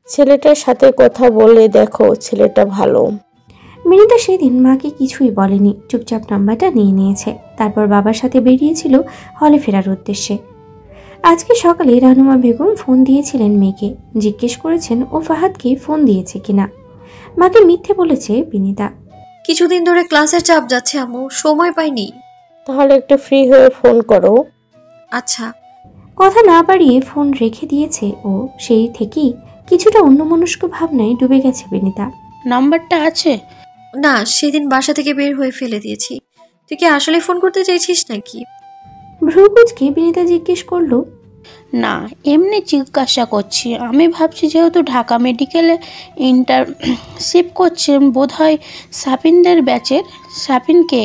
ছেলেটার সাথে কথা বলে দেখো, ছেলেটা ভালো। বিনিতা সেদিন মাকে কিছুই বলেনি, চুপচাপ নাম্বারটা নিয়ে নিয়েছে। তারপর বাবার সাথে বেরিয়েছিল হলে ফেরার উদ্দেশ্যে। আজকে সকালে রানুমা বেগম ফোন দিয়েছিলেন মেয়েকে, জিজ্ঞেস করেছেন ও ফাহাদকে ফোন দিয়েছে কিনা। মাকে মিথ্যে বলেছে বিনিতা। কিছুদিন ধরে ক্লাসের চাপ যাচ্ছে আম্মু, সময় পাইনি। তাহলে একটু ফ্রি হয়ে ফোন করো। আচ্ছা। কথা না বাড়িয়ে ফোন রেখে দিয়েছে ও। সেই থেকেই কিছুটা অন্যমনস্ক ভাবনায় ডুবে গেছে বিনিতা। নাম্বারটা আছে? না, সেদিন বাসা থেকে বের হয়ে ফেলে দিয়েছি। তুই কি আসলে ফোন করতে চাইছিস নাকি? ভ্রুকুচকে বিনিতা জিজ্ঞেস করলো। না, এমনি জিজ্ঞাসা করছি। আমি ভাবছি যেহেতু ঢাকা মেডিকেলে ইন্টার্নশিপ করছেন বোধহয় সাপিনদের ব্যাচের। সাপিনকে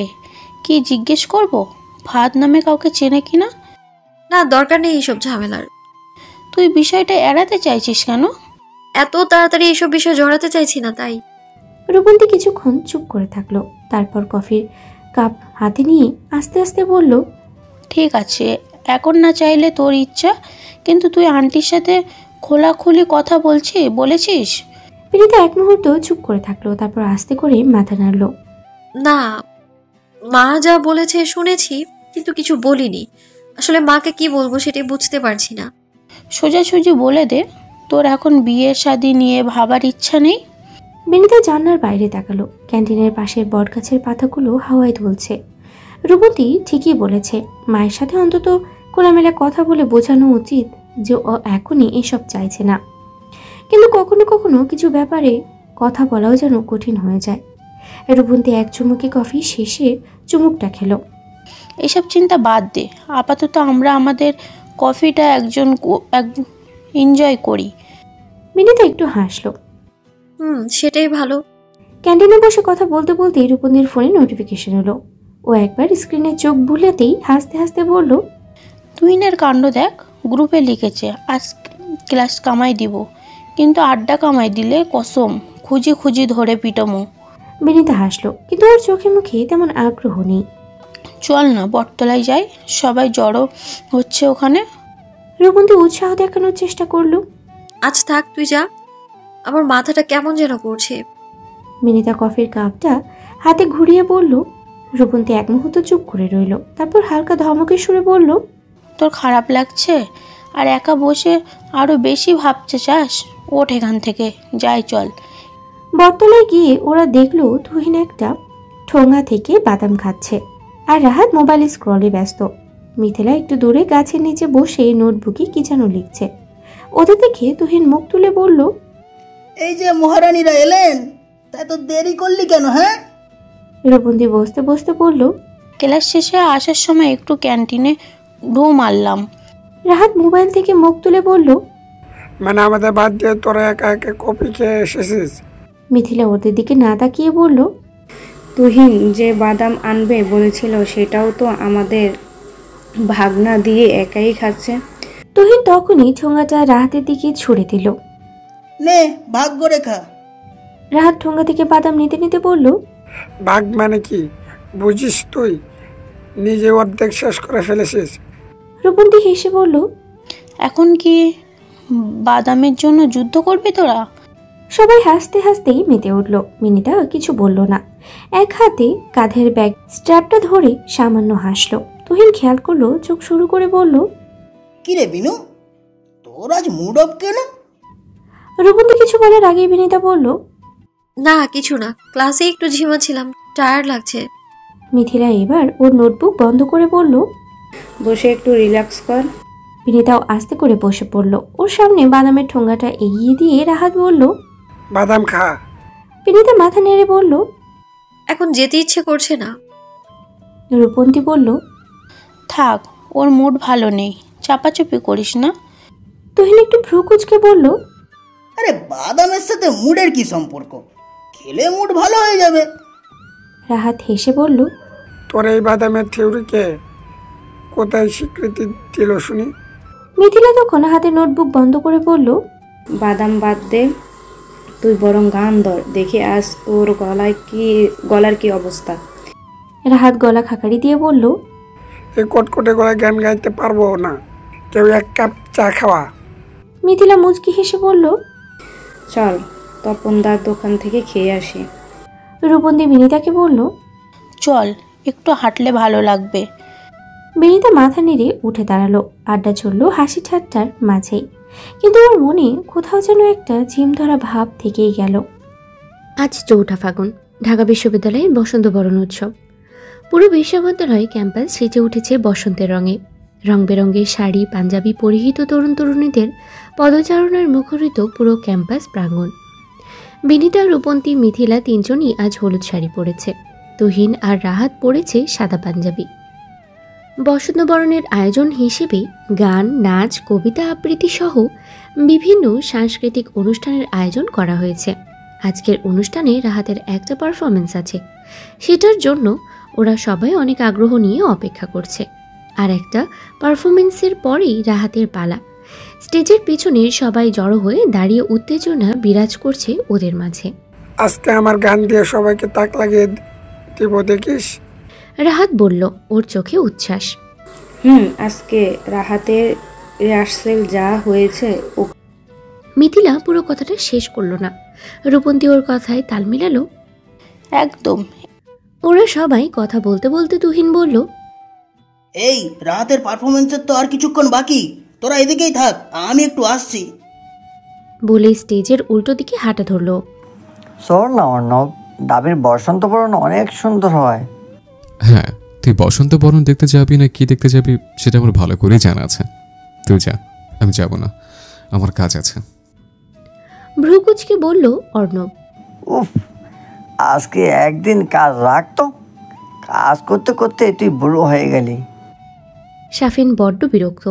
কি জিজ্ঞেস করব ফাহাদ নামে কাউকে চেনে কিনা? না, দরকার নেই এইসব ঝামেলার। তুই বিষয়টা এড়াতে চাইছিস কেন? এত তাড়াতাড়ি এইসব বিষয় জড়াতে চাইছি না, তাই। রূপন্তী কিছুক্ষণ চুপ করে থাকলো। তারপর কফির কাপ হাতে নিয়ে আস্তে আস্তে বলল, ঠিক আছে, এখন না চাইলে তোর ইচ্ছা, কিন্তু তুই আন্টির সাথে খোলাখুলি কথা বলেছিস? বিনিতা এক মুহূর্ত চুপ করে থাকলো, তারপর আস্তে করে মাথা নাড়ল। না, মা যা বলেছে শুনেছি, কিন্তু কিছু বলিনি। আসলে মাকে কি বলবো সেটাই বুঝতে পারছি না। সোজাসুজি বলে দে, তোর এখন বিয়ে শাদী নিয়ে ভাবার ইচ্ছা নেই। বিনিতা জানলার বাইরে তাকালো। ক্যান্টিনের পাশের বটগাছের পাতাগুলো হাওয়ায় দুলছে। রূপন্তী ঠিকই বলেছে, মায়ের সাথে অন্তত খোলামেলা কথা বলে বোঝানো উচিত যে ও এখনই এসব চাইছে না। কিন্তু কখনো কখনো কিছু ব্যাপারে কথা বলাও যেন কঠিন হয়ে যায়। রূপন্তী এক চুমুকে কফি শেষে চুমুকটা খেলো। এসব চিন্তা বাদ দে, আপাতত আমরা আমাদের কফিটা এনজয় করি। বিনিতা একটু হাসলো। সেটাই ভালো। ক্যান্টিনে বসে কথা বলতে বলতেই রূপন্তীর ফোনে নোটিফিকেশন এলো। ও একবার স্ক্রিনে চোখ বুলাতেই হাসতে হাসতে বলল, তুইনের কাণ্ড দেখ, গ্রুপে লিখেছে আজ ক্লাস কামাই দিব, কিন্তু আড্ডা কামাই দিলে কসম খুঁজি খুঁজি ধরে পিটমো। বিনিতা হাসলো, কিন্তু ওর চোখে মুখে তেমন আগ্রহ নেই। চল না বটতলায় যাই, সবাই জড়ো হচ্ছে ওখানে। রূপন্তী উৎসাহ দেখানোর চেষ্টা করলো। আজ থাক, তুই যা, আমার মাথাটা কেমন যেন করছে। বিনিতা কফির কাপটা হাতে ঘুরিয়ে বলল। রূপন্তী এক মুহূর্ত চুপ করে রইল, তারপর হালকা ধমকের সুরে বলল, তোর খারাপ লাগছে আর একা বসে আরো বেশি ভাবতে চাস? ওঠ এখান থেকে, যাই চল। বটতলায় গিয়ে ওরা দেখলো তুহিন একটা ঠোঙা থেকে বাদাম খাচ্ছে আর রাহাত মোবাইল স্ক্রলে ব্যস্ত। মিথিলা একটু দূরে গাছের নিচে বসে নোটবুকে কি যেন লিখছে। ওদের দেখে তুহিন মুখ তুলে বলল, এই যে মহারানীরা এলেন, তাই তো দেরি করলি কেন? হ্যাঁ। রূপন্তী বসতে বসতে বলল, ক্লাস শেষে আসার সময় একটু ক্যান্টিনে ঢু মারলাম। রাহাত মোবাইল থেকে মুখ তুলে বলল, মানে আমাদের বাদ দিয়ে তোরা একা একা কপি খেয়ে এসেছিস? মিথিলা ওদের দিকে না তাকিয়ে বলল, তুহিন যে বাদাম আনবে বলেছিল সেটাও তো আমাদের ভাগনা দিয়ে একাই খাচ্ছে। তুহিন তখনই ঠোঙাটা রাহাতের দিকে ছুড়ে দিল। নে, ভাগ্য রেখা। রাহাত ঠোঙা থেকে বাদাম নিতে নিতে বলল, ভাগ মানে কি বুঝিস তুই? নিজে অর্ধেক শেষ করে ফেলেছিস। রূপন্তী হেসে বলল, এখন কি বাদামের জন্য যুদ্ধ করবি তোরা? সবাই হাসতে হাসতেই মেতে উঠল। মিনিতা কিছু বলল না, এক হাতে কাঁধের ব্যাগ স্ট্র্যাপটা ধরে সামান্য হাসলো। তুহিন খেয়াল করলো, চোখ শুরু করে বলল, কিরে বিনু, তোর আজ মুড অফ কেন? রূপন্তী কিছু বলার আগেই বিনিতা বলল, না কিছু না, ক্লাসে একটু ঝিমাচ্ছিলাম, টায়ার্ড লাগছে। মিথিলা এবার ওর নোটবুক বন্ধ করে বলল, বসে একটু রিল্যাক্স কর। বিনিতাও আস্তে করে বসে পড়ল। ওর সামনে বাদামের ঠোঙাটা এগিয়ে দিয়ে রাহাত বলল, বাদাম খা। বিনিতা মাথা নেড়ে বলল, এখন যেতে ইচ্ছে করছে না। রূপন্তী বলল, থাক, ওর মুড ভালো নেই, চাপাচুপি করিস না। তুহিন একটু ভ্রু কুঁচকে বলল, আরে বাদামের সাথে মুডের কি সম্পর্ক? খেলে মুড ভালো হয়ে যাবে। রাহাত হেসে বলল, তোর এই বাদামের থিওরিকে কোথায় স্বীকৃতি দিল শুনি? মিথিলা তখন হাতে নোটবুক বন্ধ করে বলল, বাদাম বাদ দে, তুই বরং গান ধর, দেখি আজ তোর গলার কি অবস্থা। রাহাত গলা খাকারি দিয়ে বলল, এই কটকটে গলায় গান গাইতে পারবো না, কেউ এক কাপ চা খাওয়া। মিথিলা মুচকি হেসে বলল, চল তপনদার দোকান থেকে খেয়ে আসি। রূপন্তী বিনিতাকে বলল। চল, একটু হাঁটলে ভালো লাগবে। বিনিতা মাথা নেড়ে উঠে দাঁড়ালো। আড্ডা চলল হাসি ঠাট্টার মাঝেই, কিন্তু ওর মনে কোথাও যেন একটা ঝিম ধরা ভাব থেকেই গেল। আজ ৪ঠা ফাগুন, ঢাকা বিশ্ববিদ্যালয়ের বসন্ত বরণ উৎসব। পুরো বিশ্ববিদ্যালয় ক্যাম্পাস সেজে উঠেছে বসন্তের রঙে। রং বেরঙের শাড়ি পাঞ্জাবি পরিহিত তরুণ তরুণীদের পদচারণার মুখরিত পুরো ক্যাম্পাস প্রাঙ্গণ। বিনিতা, রূপন্তী, মিথিলা তিনজনই আজ হলুদ শাড়ি পরেছে। তুহিন আর রাহাত পরেছে সাদা পাঞ্জাবি। বসন্ত বরণের আয়োজন হিসেবে গান, নাচ, কবিতা আবৃত্তি সহ বিভিন্ন সাংস্কৃতিক অনুষ্ঠানের আয়োজন করা হয়েছে। আজকের অনুষ্ঠানে রাহাতের একটা পারফরমেন্স আছে, সেটার জন্য ওরা সবাই অনেক আগ্রহ নিয়ে অপেক্ষা করছে। আর একটা পারফরমেন্সের পরেই রাহাতের পালা। স্টেজের পিছনে সবাই জড়ো হয়ে দাঁড়িয়ে উত্তেজনা বিরাজ করছে ওদের মাঝে। আজকে আমার গান দিয়ে সবাইকে তাক লাগিয়ে দিব, দেখিস। রাহাত বলল, ওর চোখে উচ্ছ্বাস। আজকে রাহাতের রিহার্সেল যা হয়েছে ও। মিথিলা পুরো কথাটা শেষ করলো না। রূপন্তী ওর কথায় তাল মিলালো। একদম। ওরা সবাই কথা বলতে বলতে তুহিন বলল, এই রাতের পারফরমেন্সের তো আর কিছুক্ষণ বাকি, তোরা এদিকেই থাক, আমি একটু আসছি। বলে স্টেজের উল্টো দিকে হাঁটা ধরলো। শোন না অর্ণব, ডাবের বসন্ত বরণ অনেক সুন্দর হয়। হ্যাঁ, তুই বসন্ত বরণ দেখতে যাবি না কি দেখতে যাবি সেটা আমার ভালো করেই জানা আছে। তুই যা, আমি যাব না, আমার কাজ আছে। ভ্রুকুচকে বলল অর্ণব। উফ, আজকে একদিন কাজ রাখতো, কাজ করতে করতে তুই বুড়ো হয়ে গেলি। শাফিন বড্ড বিরক্ত।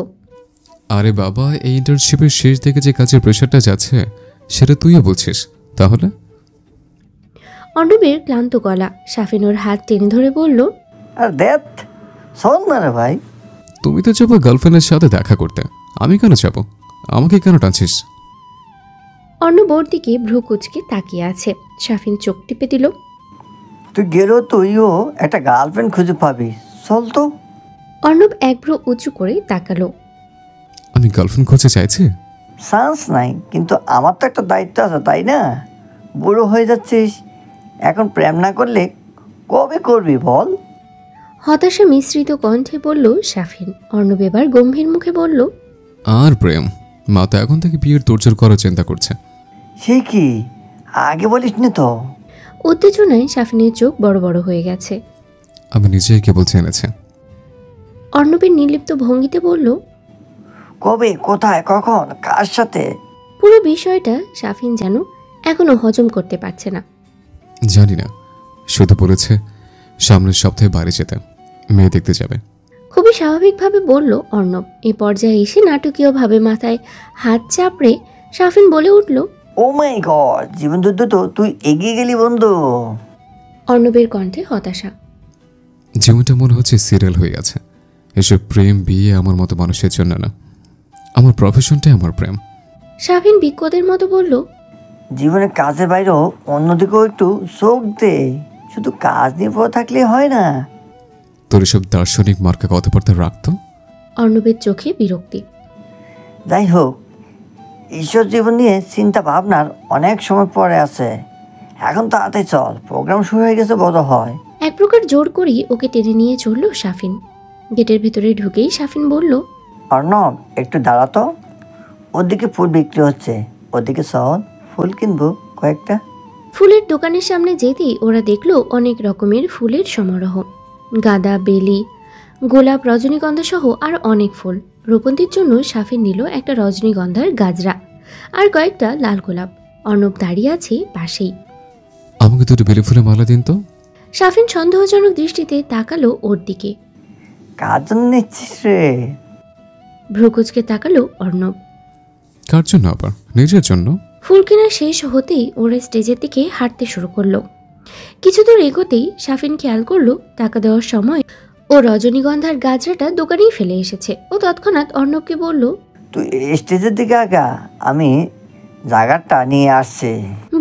আরে বাবা, এই ইন্টার্নশিপের শেষ দিকে যে কাজের প্রেশারটা যাচ্ছে সেটা তুইও বলছিস তাহলে? অর্ণবের ক্লান্ত গলা। শাফিন ওর হাত টেনে ধরে বলল, আর দেখ, শোন না রে ভাই, তুমি তো যাবো গার্লফ্রেন্ডের সাথে দেখা করতে, আমি কেন যাব? আমাকে কেন টানছিস? অর্ণব ওর দিকে ভ্রুকুচকে তাকিয়ে আছে। শাফিন চোখ টিপে দিল। তুই গেলেও তুইও একটা গার্লফ্রেন্ড খুঁজে পাবি, চল তো। অর্ণব এক ভ্রু উঁচু করে তাকালো। আমি গার্লফ্রেন্ড খুঁজে চাইছি? চান্স নাই, কিন্তু আমার তো একটা দায়িত্ব আছে, তাই না? বুড়ো হয়ে যাচ্ছিস, এখন প্রেম না করলে কবে করবি বল? হতাশা মিশ্রিত কণ্ঠে বলল শাফিন। অর্ণব এবার গম্ভীর মুখে বলল, আর প্রেম? মা তো এখন থেকে বিয়ের তোড়জোড় করার চিন্তা করছে। সে কি, আগে বলিস নি তো? উত্তেজনায় শাফিনের চোখ বড় বড় হয়ে গেছে। আমি নিজেই কেবল জেনেছি। অর্ণবের নির্লিপ্ত ভঙ্গিতে বলল, কবে, কোথায়, কখন, কার সাথে? পুরো বিষয়টা শাফিন যেন এখনো হজম করতে পারছে না। জানি না, শুধু বলেছে সামনের সপ্তাহে বাড়ি যেতে, মেয়ে দেখতে যাবে। খুবই স্বাভাবিকভাবে বলল অর্ণব। এ পর্যায়ে এসে নাটকীয়ভাবে মাথায় হাত চাপড়ে শাফিন বলে উঠল, ও মাই গড, জীবন যুদ্ধ তো তুই এগিয়ে গেলি বন্ধু। অর্ণবের কণ্ঠে হতাশা। জীবনটা মনে হচ্ছে সিরিয়াল হয়ে গেছে। এসব প্রেম বিয়ে আমার মতো মানুষের জন্য না, আমার প্রফেশনটাই আমার প্রেম। শাফিন বিক্ষোভের মতো বলল, জীবনে কাজের বাইরেও অন্যদিকেও একটু চোখ দে, শুধু কাজ নিয়ে পড়ে থাকলে হয় না। তোর এসব দার্শনিক মার্কা কথাবার্তা রাখতো। অর্ণবের চোখে বিরক্তি। যাই হোক, ঈশ্বর জীবন নিয়ে চিন্তা ভাবনার অনেক সময় পরে আছে, এখন তাড়াতাড়ি চল, প্রোগ্রাম শুরু হয়ে গেছে বোধ হয়। এক প্রকার জোর করেই ওকে টেনে নিয়ে চলল শাফিন। গেটের ভেতরে ঢুকেই শাফিন বলল, অর্ণব একটু দাঁড়াতো, ওদিকে ফুল বিক্রি হচ্ছে, ওদিকে চল, ফুল কিনবো কয়েকটা। ফুলের দোকানের সামনে যেতেই ওরা দেখলো অনেক রকমের ফুলের সমারোহ। গাঁদা, বেলি, গোলাপ, রজনীগন্ধা সহ আর অনেক ফুল। রূপন্তীর জন্য শাফিন নিল একটা রজনীগন্ধার গাজরা আর কয়েকটা লাল গোলাপ। অর্ণব দাঁড়িয়ে আছে পাশেই। আমাকে দুটো বেলি ফুলে মালা দিন তো। শাফিন সন্দেহজনক দৃষ্টিতে তাকালো ওর দিকে। কার জন্য নিচ্ছিস রে? ভ্রুকুচকে তাকালো অর্ণব। কার জন্য আবার? নিজের জন্য। ফুল কেনা শেষ হতেই ওরা স্টেজের দিকে হাঁটতে শুরু করলো। কিছু দূর এগোতেই শাফিন খেয়াল করলো টাকা দেওয়ার সময় ও রজনীগন্ধার গাজরাটা দোকানেই ফেলে এসেছে। ও তৎক্ষণাৎ অর্ণবকে বলল, তুই স্টেজের দিকে আগা, আমি জায়গাটা নিয়ে আসছি।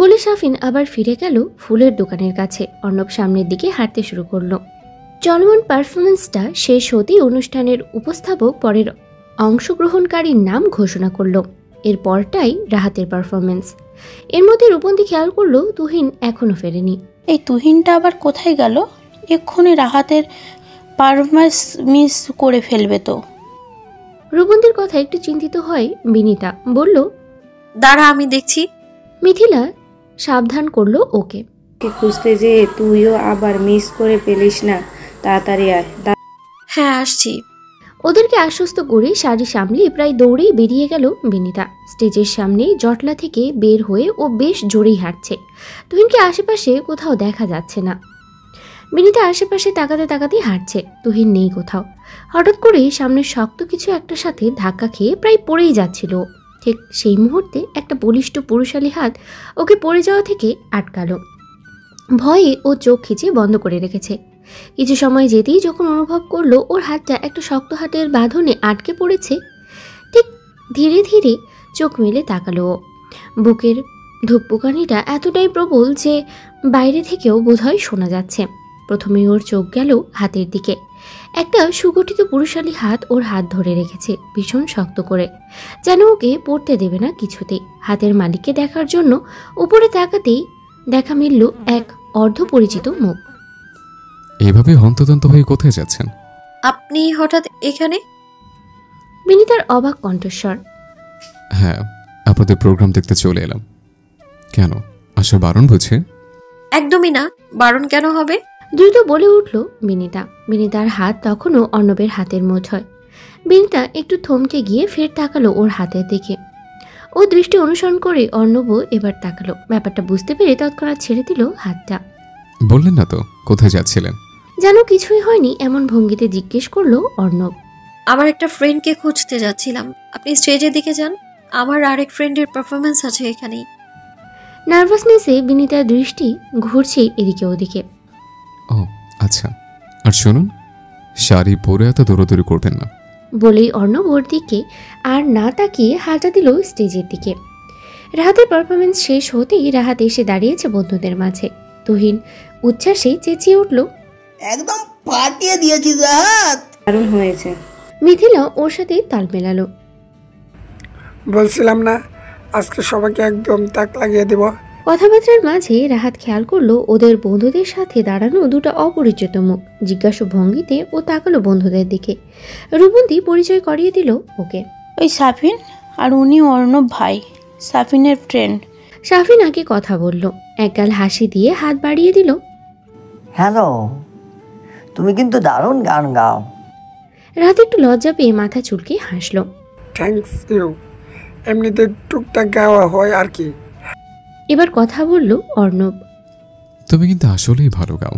বলে শাফিন আবার ফিরে গেল ফুলের দোকানের কাছে। অর্ণব সামনের দিকে হাঁটতে শুরু করলো। চলমান পারফরমেন্সটা শেষ হতেই অনুষ্ঠানের উপস্থাপক পরের অংশগ্রহণকারীর নাম ঘোষণা করলো। এর পরটাই রাহাতের পারফরমেন্স। এর মধ্যে রূপন্তী খেয়াল করলো তুহিন এখনো ফেরেনি। এই তুহিনটা আবার কোথায় গেল? এক্ষুনি রাহাতের পারফরমেন্স মিস করে ফেলবে তো। রূপন্তীর কথা একটু চিন্তিত হয় বিনীতা, বলল, দাঁড়া আমি দেখছি। মিথিলা সাবধান করলো ওকে। খুঁজতে যে তুইও আবার মিস করে পেলিস না, তাড়াতাড়ি আয়। হ্যাঁ আসছি। ওদেরকে আশ্বস্ত করে শাড়ি সামলিয়ে প্রায় দৌড়েই বেরিয়ে গেল বিনীতা। স্টেজের সামনে জটলা থেকে বের হয়ে ও বেশ জোরেই হাঁটছে। তুহিনকে আশেপাশে কোথাও দেখা যাচ্ছে না। বিনীতা আশেপাশে তাকাতে তাকাতেই হাঁটছে, তুহিন নেই কোথাও। হঠাৎ করে সামনে শক্ত কিছু একটার সাথে ধাক্কা খেয়ে প্রায় পড়েই যাচ্ছিল। ঠিক সেই মুহূর্তে একটা বলিষ্ঠ পুরুষালী হাত ওকে পড়ে যাওয়া থেকে আটকালো। ভয়ে ও চোখ খিচে বন্ধ করে রেখেছে। কিছু সময় যেতেই যখন অনুভব করলো ওর হাতটা একটা শক্ত হাতের বাঁধনে আটকে পড়েছে, ঠিক ধীরে ধীরে চোখ মেলে তাকালো। বুকের ধুকপুকানিটা এতটাই প্রবল যে বাইরে থেকেও বোধহয় শোনা যাচ্ছে। প্রথমে ওর চোখ গেল হাতের দিকে। একটা সুগঠিত পুরুষালী হাত ওর হাত ধরে রেখেছে ভীষণ শক্ত করে, যেন ওকে পড়তে দেবে না কিছুতেই। হাতের মালিককে দেখার জন্য উপরে তাকাতেই দেখা মিলল এক অর্ধপরিচিত মুখ। এভাবে হন্তদন্ত হয়ে কোথায় যাচ্ছেন? আপনি হঠাৎ এখানে? বিনীতার অবাক কণ্ঠস্বর। হ্যাঁ, আপনাদের প্রোগ্রাম দেখতে চলে এলাম। কেন, আসা বারণ বুঝে? একদমই না, বারণ কেন হবে? দ্রুত বলে উঠল বিনীতা। বিনীতার হাত তখনও অর্ণবের হাতের মুঠোয়। বিনীতা একটু থমকে গিয়ে ফের তাকালো ওর হাতের দিকে। ও দৃষ্টি অনুসরণ করে অর্ণবও এবার তাকালো। ব্যাপারটা বুঝতে পেরে তৎক্ষণাৎ ছেড়ে দিল হাতটা। বললেন না তো কোথায় যাচ্ছিলেন? যেন কিছুই হয়নি এমন ভঙ্গিতে জিজ্ঞেস করলো অর্ণব। আমার একটা ফ্রেন্ডকে খুঁজতে যাচ্ছিলাম, আপনি স্টেজের দিকে যান, আমার আরেক ফ্রেন্ডের পারফরমেন্স আছে এখানেই। নার্ভাসনেসে বিনীতার দৃষ্টি ঘুরছে এদিকে ওদিকে। ও আচ্ছা, আর শুনুন, শাড়ি পরে এত দৌড়াদৌড়ি করবেন না। বলেই অর্ণব ওর দিকে আর না তাকিয়ে হাঁটা দিল স্টেজের দিকে। রাহাতের পারফরমেন্স শেষ হতেই রাহাত এসে দাঁড়িয়েছে বন্ধুদের মাঝে। তুহিন উচ্ছ্বাসে চেঁচিয়ে উঠল, একদম ফাটিয়ে দিয়েছিস রাহাত। দারুণ হয়েছে। মিথিলা ওর সাথে তাল মেলালো। বলছিলাম না আজকে সবাইকে একদম তাক লাগিয়ে দেব। কথাবার্তার মাঝে রাহাত খেয়াল করলো ওদের বন্ধুদের সাথে দাঁড়ানো দুটো অপরিচিত মুখ। জিজ্ঞাসু ভঙ্গিতে ও তাকালো বন্ধুদের দিকে। রূপন্তী পরিচয় করিয়ে দিল ওকে। ওই সাফিন, আর উনি অর্ণব ভাই, সাফিনের ফ্রেন্ড। সাফিন আগে কথা বলল, একগাল হাসি দিয়ে হাত বাড়িয়ে দিল। হ্যালো, তুমি কিন্তু দারুণ গান গাও। রাহাত একটু লজ্জা পেয়ে মাথা চুলকে হাসলো। থ্যাঙ্কস ইউ, এমনিতে টুকটাক গাওয়া হয় আর কি। এবার কথা বলল অর্ণব। তুমি কিন্তু আসলেই ভালো গাও।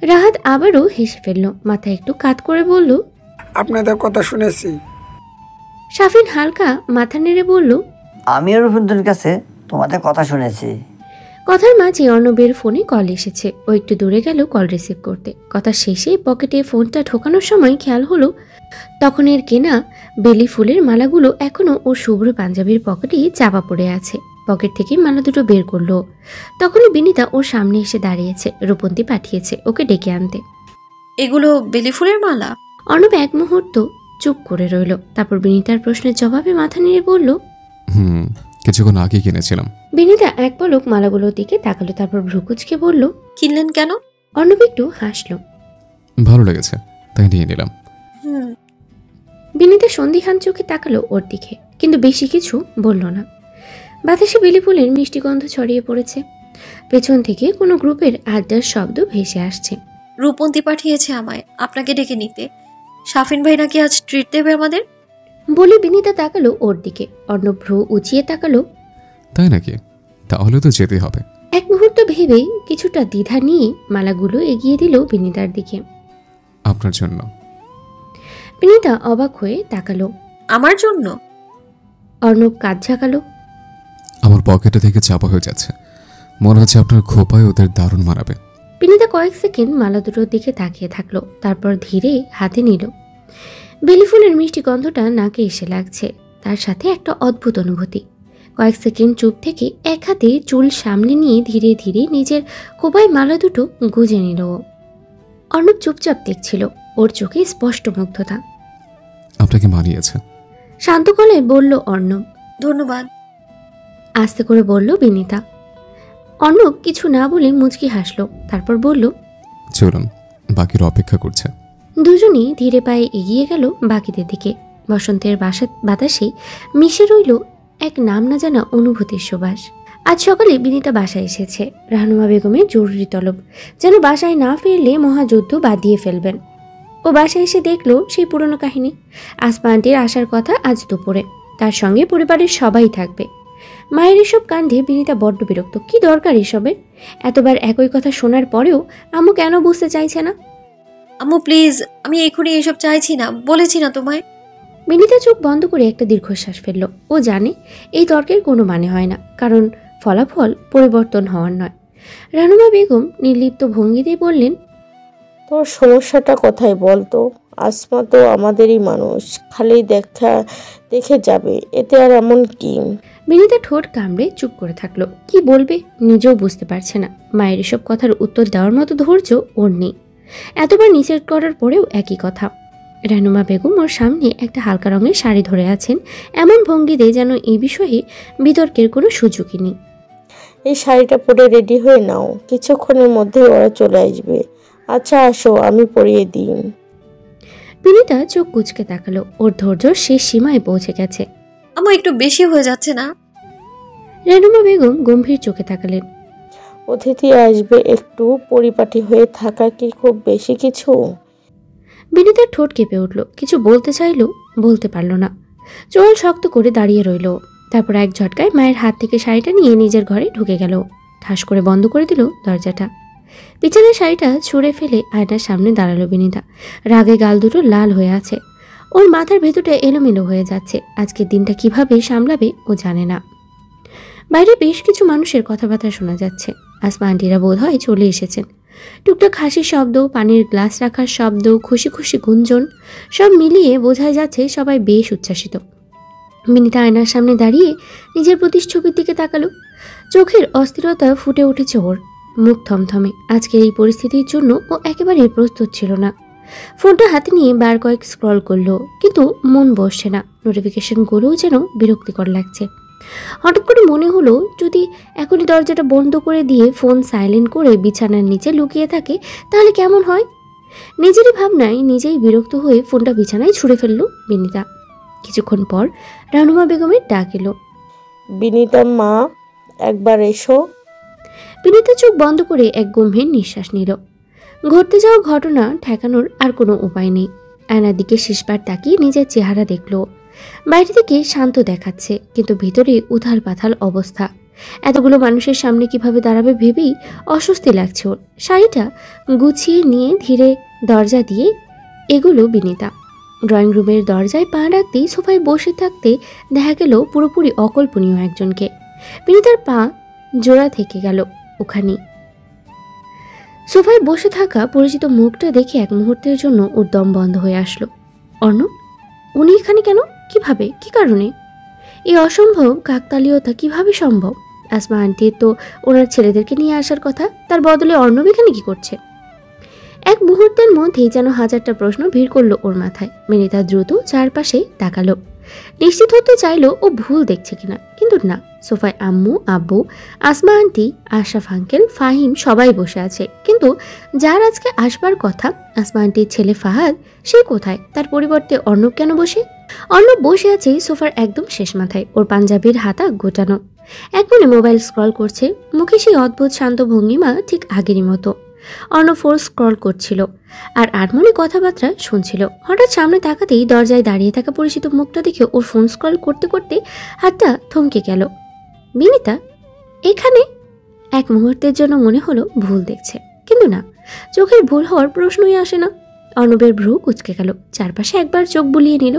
রাহাত আবারও হেসে ফেলল, মাথা একটু কাত করে বলল, আপনাদের কথা শুনেছি। সাফিন হালকা মাথা নেড়ে বলল, আমিও রূপন্তীর কাছে তোমাদের কথা শুনেছি। কথার মাঝে অর্ণবের ফোনে কল এসেছে। ও একটু দূরে গেল কল রিসিভ করতে। কথা শেষে পকেটে ফোনটা ঢোকানোর সময় খেয়াল হলো তখন এর কেনা বেলি ফুলের মালাগুলো এখনো ওর শুভ্র পাঞ্জাবির পকেটে চাপা পড়ে আছে। পকেট থেকে মালা দুটো বের করলো। তখনই বিনীতা ওর সামনে এসে দাঁড়িয়েছে। রূপন্তী পাঠিয়েছে ওকে ডেকে আনতে। এগুলো বেলি ফুলের মালা? অর্ণব এক মুহূর্ত চুপ করে রইল, তারপর বিনীতার প্রশ্নের জবাবে মাথা নেড়ে বলল, কিছুক্ষণ আগে কিনেছিলাম। বিনীতা এক পলক মালাগুলোর দিকে তাকালো, তারপর ভ্রুকুচকে বলল, কিনলেন কেন? অর্ণব একটু হাসলো। ভালো লেগেছে তাই নিয়ে নিলাম। বিনীতা সন্দিহান চোখে তাকালো ওর দিকে, কিন্তু বেশি কিছু বলল না। বাতাসে বেলি ফুলের মিষ্টি গন্ধ ছড়িয়ে পড়েছে। পেছন থেকে কোনো গ্রুপের আড্ডার শব্দ ভেসে আসছে। রূপন্তী পাঠিয়েছে আমায় আপনাকে ডেকে নিতে। সাফিন ভাই নাকি আজ ট্রিট দেবে আমাদের। বলে বিনীতা তাকালো ওর দিকে। অর্ণব ভ্রু উঁচিয়ে তাকালো। তাই নাকি? তাহলে তো যেতে হবে। এক মুহূর্ত ভেবে কিছুটা দ্বিধা নিয়ে মালাগুলো এগিয়ে দিল বিনীতার দিকে। আপনার জন্য। বিনীতা অবাক হয়ে তাকালো। আমার জন্য? অর্ণব কাঁধ ঝাঁকালো। আমার পকেটে থেকে চাপা হয়ে যাচ্ছে, মনে হচ্ছে আপনার খোপায় ওদের দারুণ মানাবে। বিনীতা কয়েক সেকেন্ড মালা দুটোর দিকে তাকিয়ে থাকলো, তারপর ধীরে হাতে নিল। বেলি ফুলের মিষ্টি গন্ধটা নাকে এসে লাগছে, তার সাথে একটা অদ্ভুত অনুভূতি। কয়েক সেকেন্ড চুপ থেকে এক হাতে চুল সামনে নিয়ে ধীরে ধীরে নিজের খোপায় মালা দুটো গুজে নিল। অর্ণব চুপচাপ দেখছিল, ওর চোখে স্পষ্ট মুগ্ধতা। আপনাকে মানিয়েছে। শান্ত গলায় বলল অর্ণব। ধন্যবাদ। আস্তে করে বলল বিনিতা। অর্ণব কিছু না বলে মুচকি হাসলো, তারপর বলল, চলুন, বাকিরা অপেক্ষা করছে। দুজনেই ধীরে পায়ে এগিয়ে গেল বাকিদের দিকে। বসন্তের বাতাসে মিশে রইল এক নাম না জানা অনুভূতির সুবাস। আজ সকালে বিনিতা বাসায় এসেছে। রাহনুমা বেগমের জরুরি তলব, যেন বাসায় না ফিরলে মহাযুদ্ধ বাঁধিয়ে ফেলবেন। ও বাসায় এসে দেখলো সেই পুরনো কাহিনী। আসমা আন্টির আসার কথা আজ দুপুরে, তার সঙ্গে পরিবারের সবাই থাকবে। মায়ের এসব কাণ্ডে বিনিতা বড্ড বিরক্ত। কি দরকার এসবের? এতবার একই কথা শোনার পরেও আম্মু কেন বুঝতে চাইছে না? আম্মু প্লিজ, আমি এখনই এসব চাইছি না, বলেছি না তোমায়। বিনিতা চোখ বন্ধ করে একটা দীর্ঘশ্বাস ফেলল। ও জানে এই তর্কের কোনো মানে হয় না, কারণ ফলাফল পরিবর্তন হওয়ার নয়। রাহনুমা বেগম নির্লিপ্ত ভঙ্গিতেই বললেন, তোর সমস্যাটা কোথায় বলতো? আসমা তো আমাদেরই মানুষ, খালি দেখে যাবে, এতে আর এমন কি? বিনিতা ঠোঁট কামড়ে চুপ করে থাকলো। কি বলবে নিজেও বুঝতে পারছে না। মায়ের এসব কথার উত্তর দেওয়ার মতো ধৈর্য ওর নেই। এতবার নিষেধ করার পরেও একই কথা। রাহনুমা বেগম ওর সামনে একটা হালকা রঙের শাড়ি ধরে আছেন, এমন ভঙ্গিতে যেন এই বিষয়ে বিতর্কের কোনো সুযোগই নেই। এই শাড়িটা পরে রেডি হয়ে নাও, কিছুক্ষণের মধ্যে ওরা চলে আসবে। আচ্ছা আসো, আমি পরিয়ে দিই। বিনিতা চোখ কুচকে তাকালো। ওর ধৈর্য শেষ সীমায় পৌঁছে গেছে। আম্মু একটু বেশি হয়ে যাচ্ছে না? রাহনুমা বেগম গম্ভীর চোখে তাকালেন। অতিথি আসবে, একটু পরিপাটি হয়ে থাকা কি খুব বেশি কিছু? বিনিতার ঠোঁট কেঁপে উঠল। কিছু বলতে চাইলো, বলতে পারল না। চোল শক্ত করে দাঁড়িয়ে রইল। তারপর এক ঝটকায় মায়ের হাত থেকে শাড়িটা নিয়ে নিজের ঘরে ঢুকে গেল। ঠাস করে বন্ধ করে দিল দরজাটা। বিছানার শাড়িটা ছুঁড়ে ফেলে আয়নার সামনে দাঁড়ালো বিনিতা। রাগে গাল দুটো লাল হয়ে আছে। ওর মাথার ভেতরটা এলোমেলো হয়ে যাচ্ছে। আজকের দিনটা কিভাবে সামলাবে ও জানে না। বাইরে বেশ কিছু মানুষের কথাবার্তা শোনা যাচ্ছে। আসমা আন্টিরা বোধ হয় চলে এসেছেন। টুকটাক হাসির শব্দ, পানির গ্লাস রাখার শব্দ, খুশি খুশি গুঞ্জন, সব মিলিয়ে বোঝাই যাচ্ছে সবাই বেশ উচ্ছ্বাসিত। বিনিতা আয়নার সামনে দাঁড়িয়ে নিজের প্রতিচ্ছবির দিকে তাকালো। চোখের অস্থিরতা ফুটে উঠেছে ওর। মুখ থমথমে। আজকের এই পরিস্থিতির জন্য ও একেবারেই প্রস্তুত ছিল না। ফোনটা হাতে নিয়ে বার কয়েক স্ক্রল করলো, কিন্তু মন বসছে না। নোটিফিকেশনগুলোও যেন বিরক্তিকর লাগছে। হঠাৎ করে মনে হলো, যদি এখনই দরজাটা বন্ধ করে দিয়ে ফোন সাইলেন্ট করে বিছানার নিচে লুকিয়ে থাকে তাহলে কেমন হয়? নিজেরই ভাবনায় নিজেই বিরক্ত হয়ে ফোনটা বিছানায় ছুঁড়ে ফেললো বিনিতা। কিছুক্ষণ পর রাহনুমা বেগমের ডাক এলো। বিনিতা মা, একবার এসো। বিনিতা চোখ বন্ধ করে এক গম্ভীর নিঃশ্বাস নিল। ঘটতে যাওয়া ঘটনা ঠেকানোর আর কোনো উপায় নেই। আয়নার দিকে শেষবার তাকিয়ে নিজের চেহারা দেখলো। বাইরে থেকে শান্ত দেখাচ্ছে, কিন্তু ভিতরে উথাল পাথাল অবস্থা। এতগুলো মানুষের সামনে কিভাবে দাঁড়াবে ভেবেই অস্বস্তি লাগছে ওর। শাড়িটা গুছিয়ে নিয়ে ধীরে দরজা দিয়ে এগুলো বিনিতা। ড্রয়িং রুমের দরজায় পা রাখতেই সোফায় বসে থাকতে দেখা গেল পুরোপুরি অকল্পনীয় একজনকে। বিনিতার পা জোড়া থেকে গেল ওখানে। সোফায় বসে থাকা পরিচিত মুখটা দেখে এক মুহূর্তের জন্য ওর দম বন্ধ হয়ে আসলো। অর্ণব, উনি এখানে কেন? কিভাবে? কি কারণে? এই অসম্ভব কাকতালীয়তা কিভাবে সম্ভব? আসমা আন্টি তো ওনার ছেলেদেরকে নিয়ে আসার কথা, তার বদলে অর্ণব এখানে কি করছে? এক মুহূর্তের মধ্যেই যেন হাজারটা প্রশ্ন ভিড় করলো ওর মাথায়। বিনিতা দ্রুত চারপাশে তাকালো। নিশ্চিত হতে চাইলো ও ভুল দেখছে কিনা, কিন্তু না। সোফায় আম্মু, আব্বু, আসমা আন্টি, আশরাফ আঙ্কেল, ফাহিম সবাই বসে আছে, কিন্তু যার আজকে আসবার কথা আসমা আন্টির ছেলে ফাহাদ, সে কোথায়? তার পরিবর্তে অর্ণব কেন বসে? অর্ণব বসে আছে সোফার একদম শেষ মাথায়, ওর পাঞ্জাবির হাতা গোটানো। এক মনে মোবাইল স্ক্রল করছে, মুখে সেই অদ্ভুত শান্ত ভঙ্গিমা ঠিক আগেরই মতো। অর্ণব ফোন স্ক্রল করছিল আর মনে কথাবার্তা শুনছিল। হঠাৎ সামনে তাকাতেই দরজায় দাঁড়িয়ে থাকা পরিচিত মুখটা দেখে ওর ফোন স্ক্রল করতে করতে হাতটা থমকে গেল। বিনিতা এখানে? এক মুহূর্তের জন্য মনে হলো ভুল দেখছে, কিন্তু না, চোখের ভুল হওয়ার প্রশ্নই আসে না। অর্ণবের ভ্রু কুঁচকে গেল। চারপাশে একবার চোখ বুলিয়ে নিল,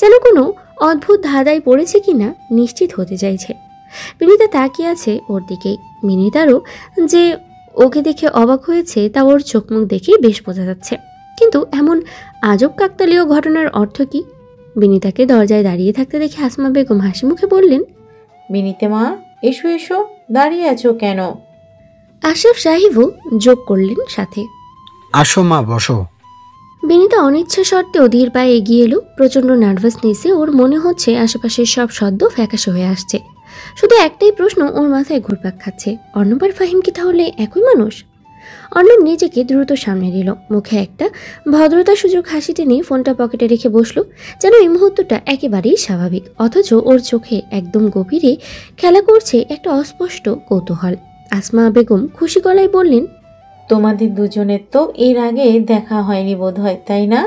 যেন কোনো অদ্ভুত ধাঁধায় পড়েছে কিনা নিশ্চিত হতে চাইছে। বিনিতা তাকিয়ে আছে ওর দিকেই। বিনিতারও যে ওকে দেখে অবাক হয়েছে তা ওর চোখ মুখ দেখেই বেশ বোঝা যাচ্ছে। কিন্তু এমন আজব কাকতালীয় ঘটনার অর্থ কি? বিনিতাকে দরজায় দাঁড়িয়ে থাকতে দেখে আসমা বেগম হাসি মুখে বললেন, বিনিতা মা, এসো এসো, দাঁড়িয়ে আছো কেন? আশরাফ সাহেবও যোগ করলেন সাথে, আসো মা, বসো। বিনিতা অনিচ্ছা সত্ত্বেও ধীর পায়ে এগিয়ে এলো। প্রচণ্ড নার্ভাসনেসে ওর মনে হচ্ছে আশেপাশের সব শব্দ ফ্যাকাশে হয়ে আসছে। শুধু একটাই প্রশ্ন ওর মাথায় ঘুরপাক খাচ্ছে, অর্ণব আর ফাহিম কি তাহলে একই মানুষ? অর্ণব নিজেকে দ্রুত সামনে দিল, মুখে একটা ভদ্রতা সূচক হাসি টেনে ফোনটা পকেটে রেখে বসলো, যেন এই মুহূর্তটা একেবারেই স্বাভাবিক। অথচ ওর চোখে একদম গভীরে খেলা করছে একটা অস্পষ্ট কৌতূহল। আসমা বেগম খুশি গলায় বললেন, তোমাদের দুজনের তো এর আগে দেখা হয়নি বোধ হয়, তাই না?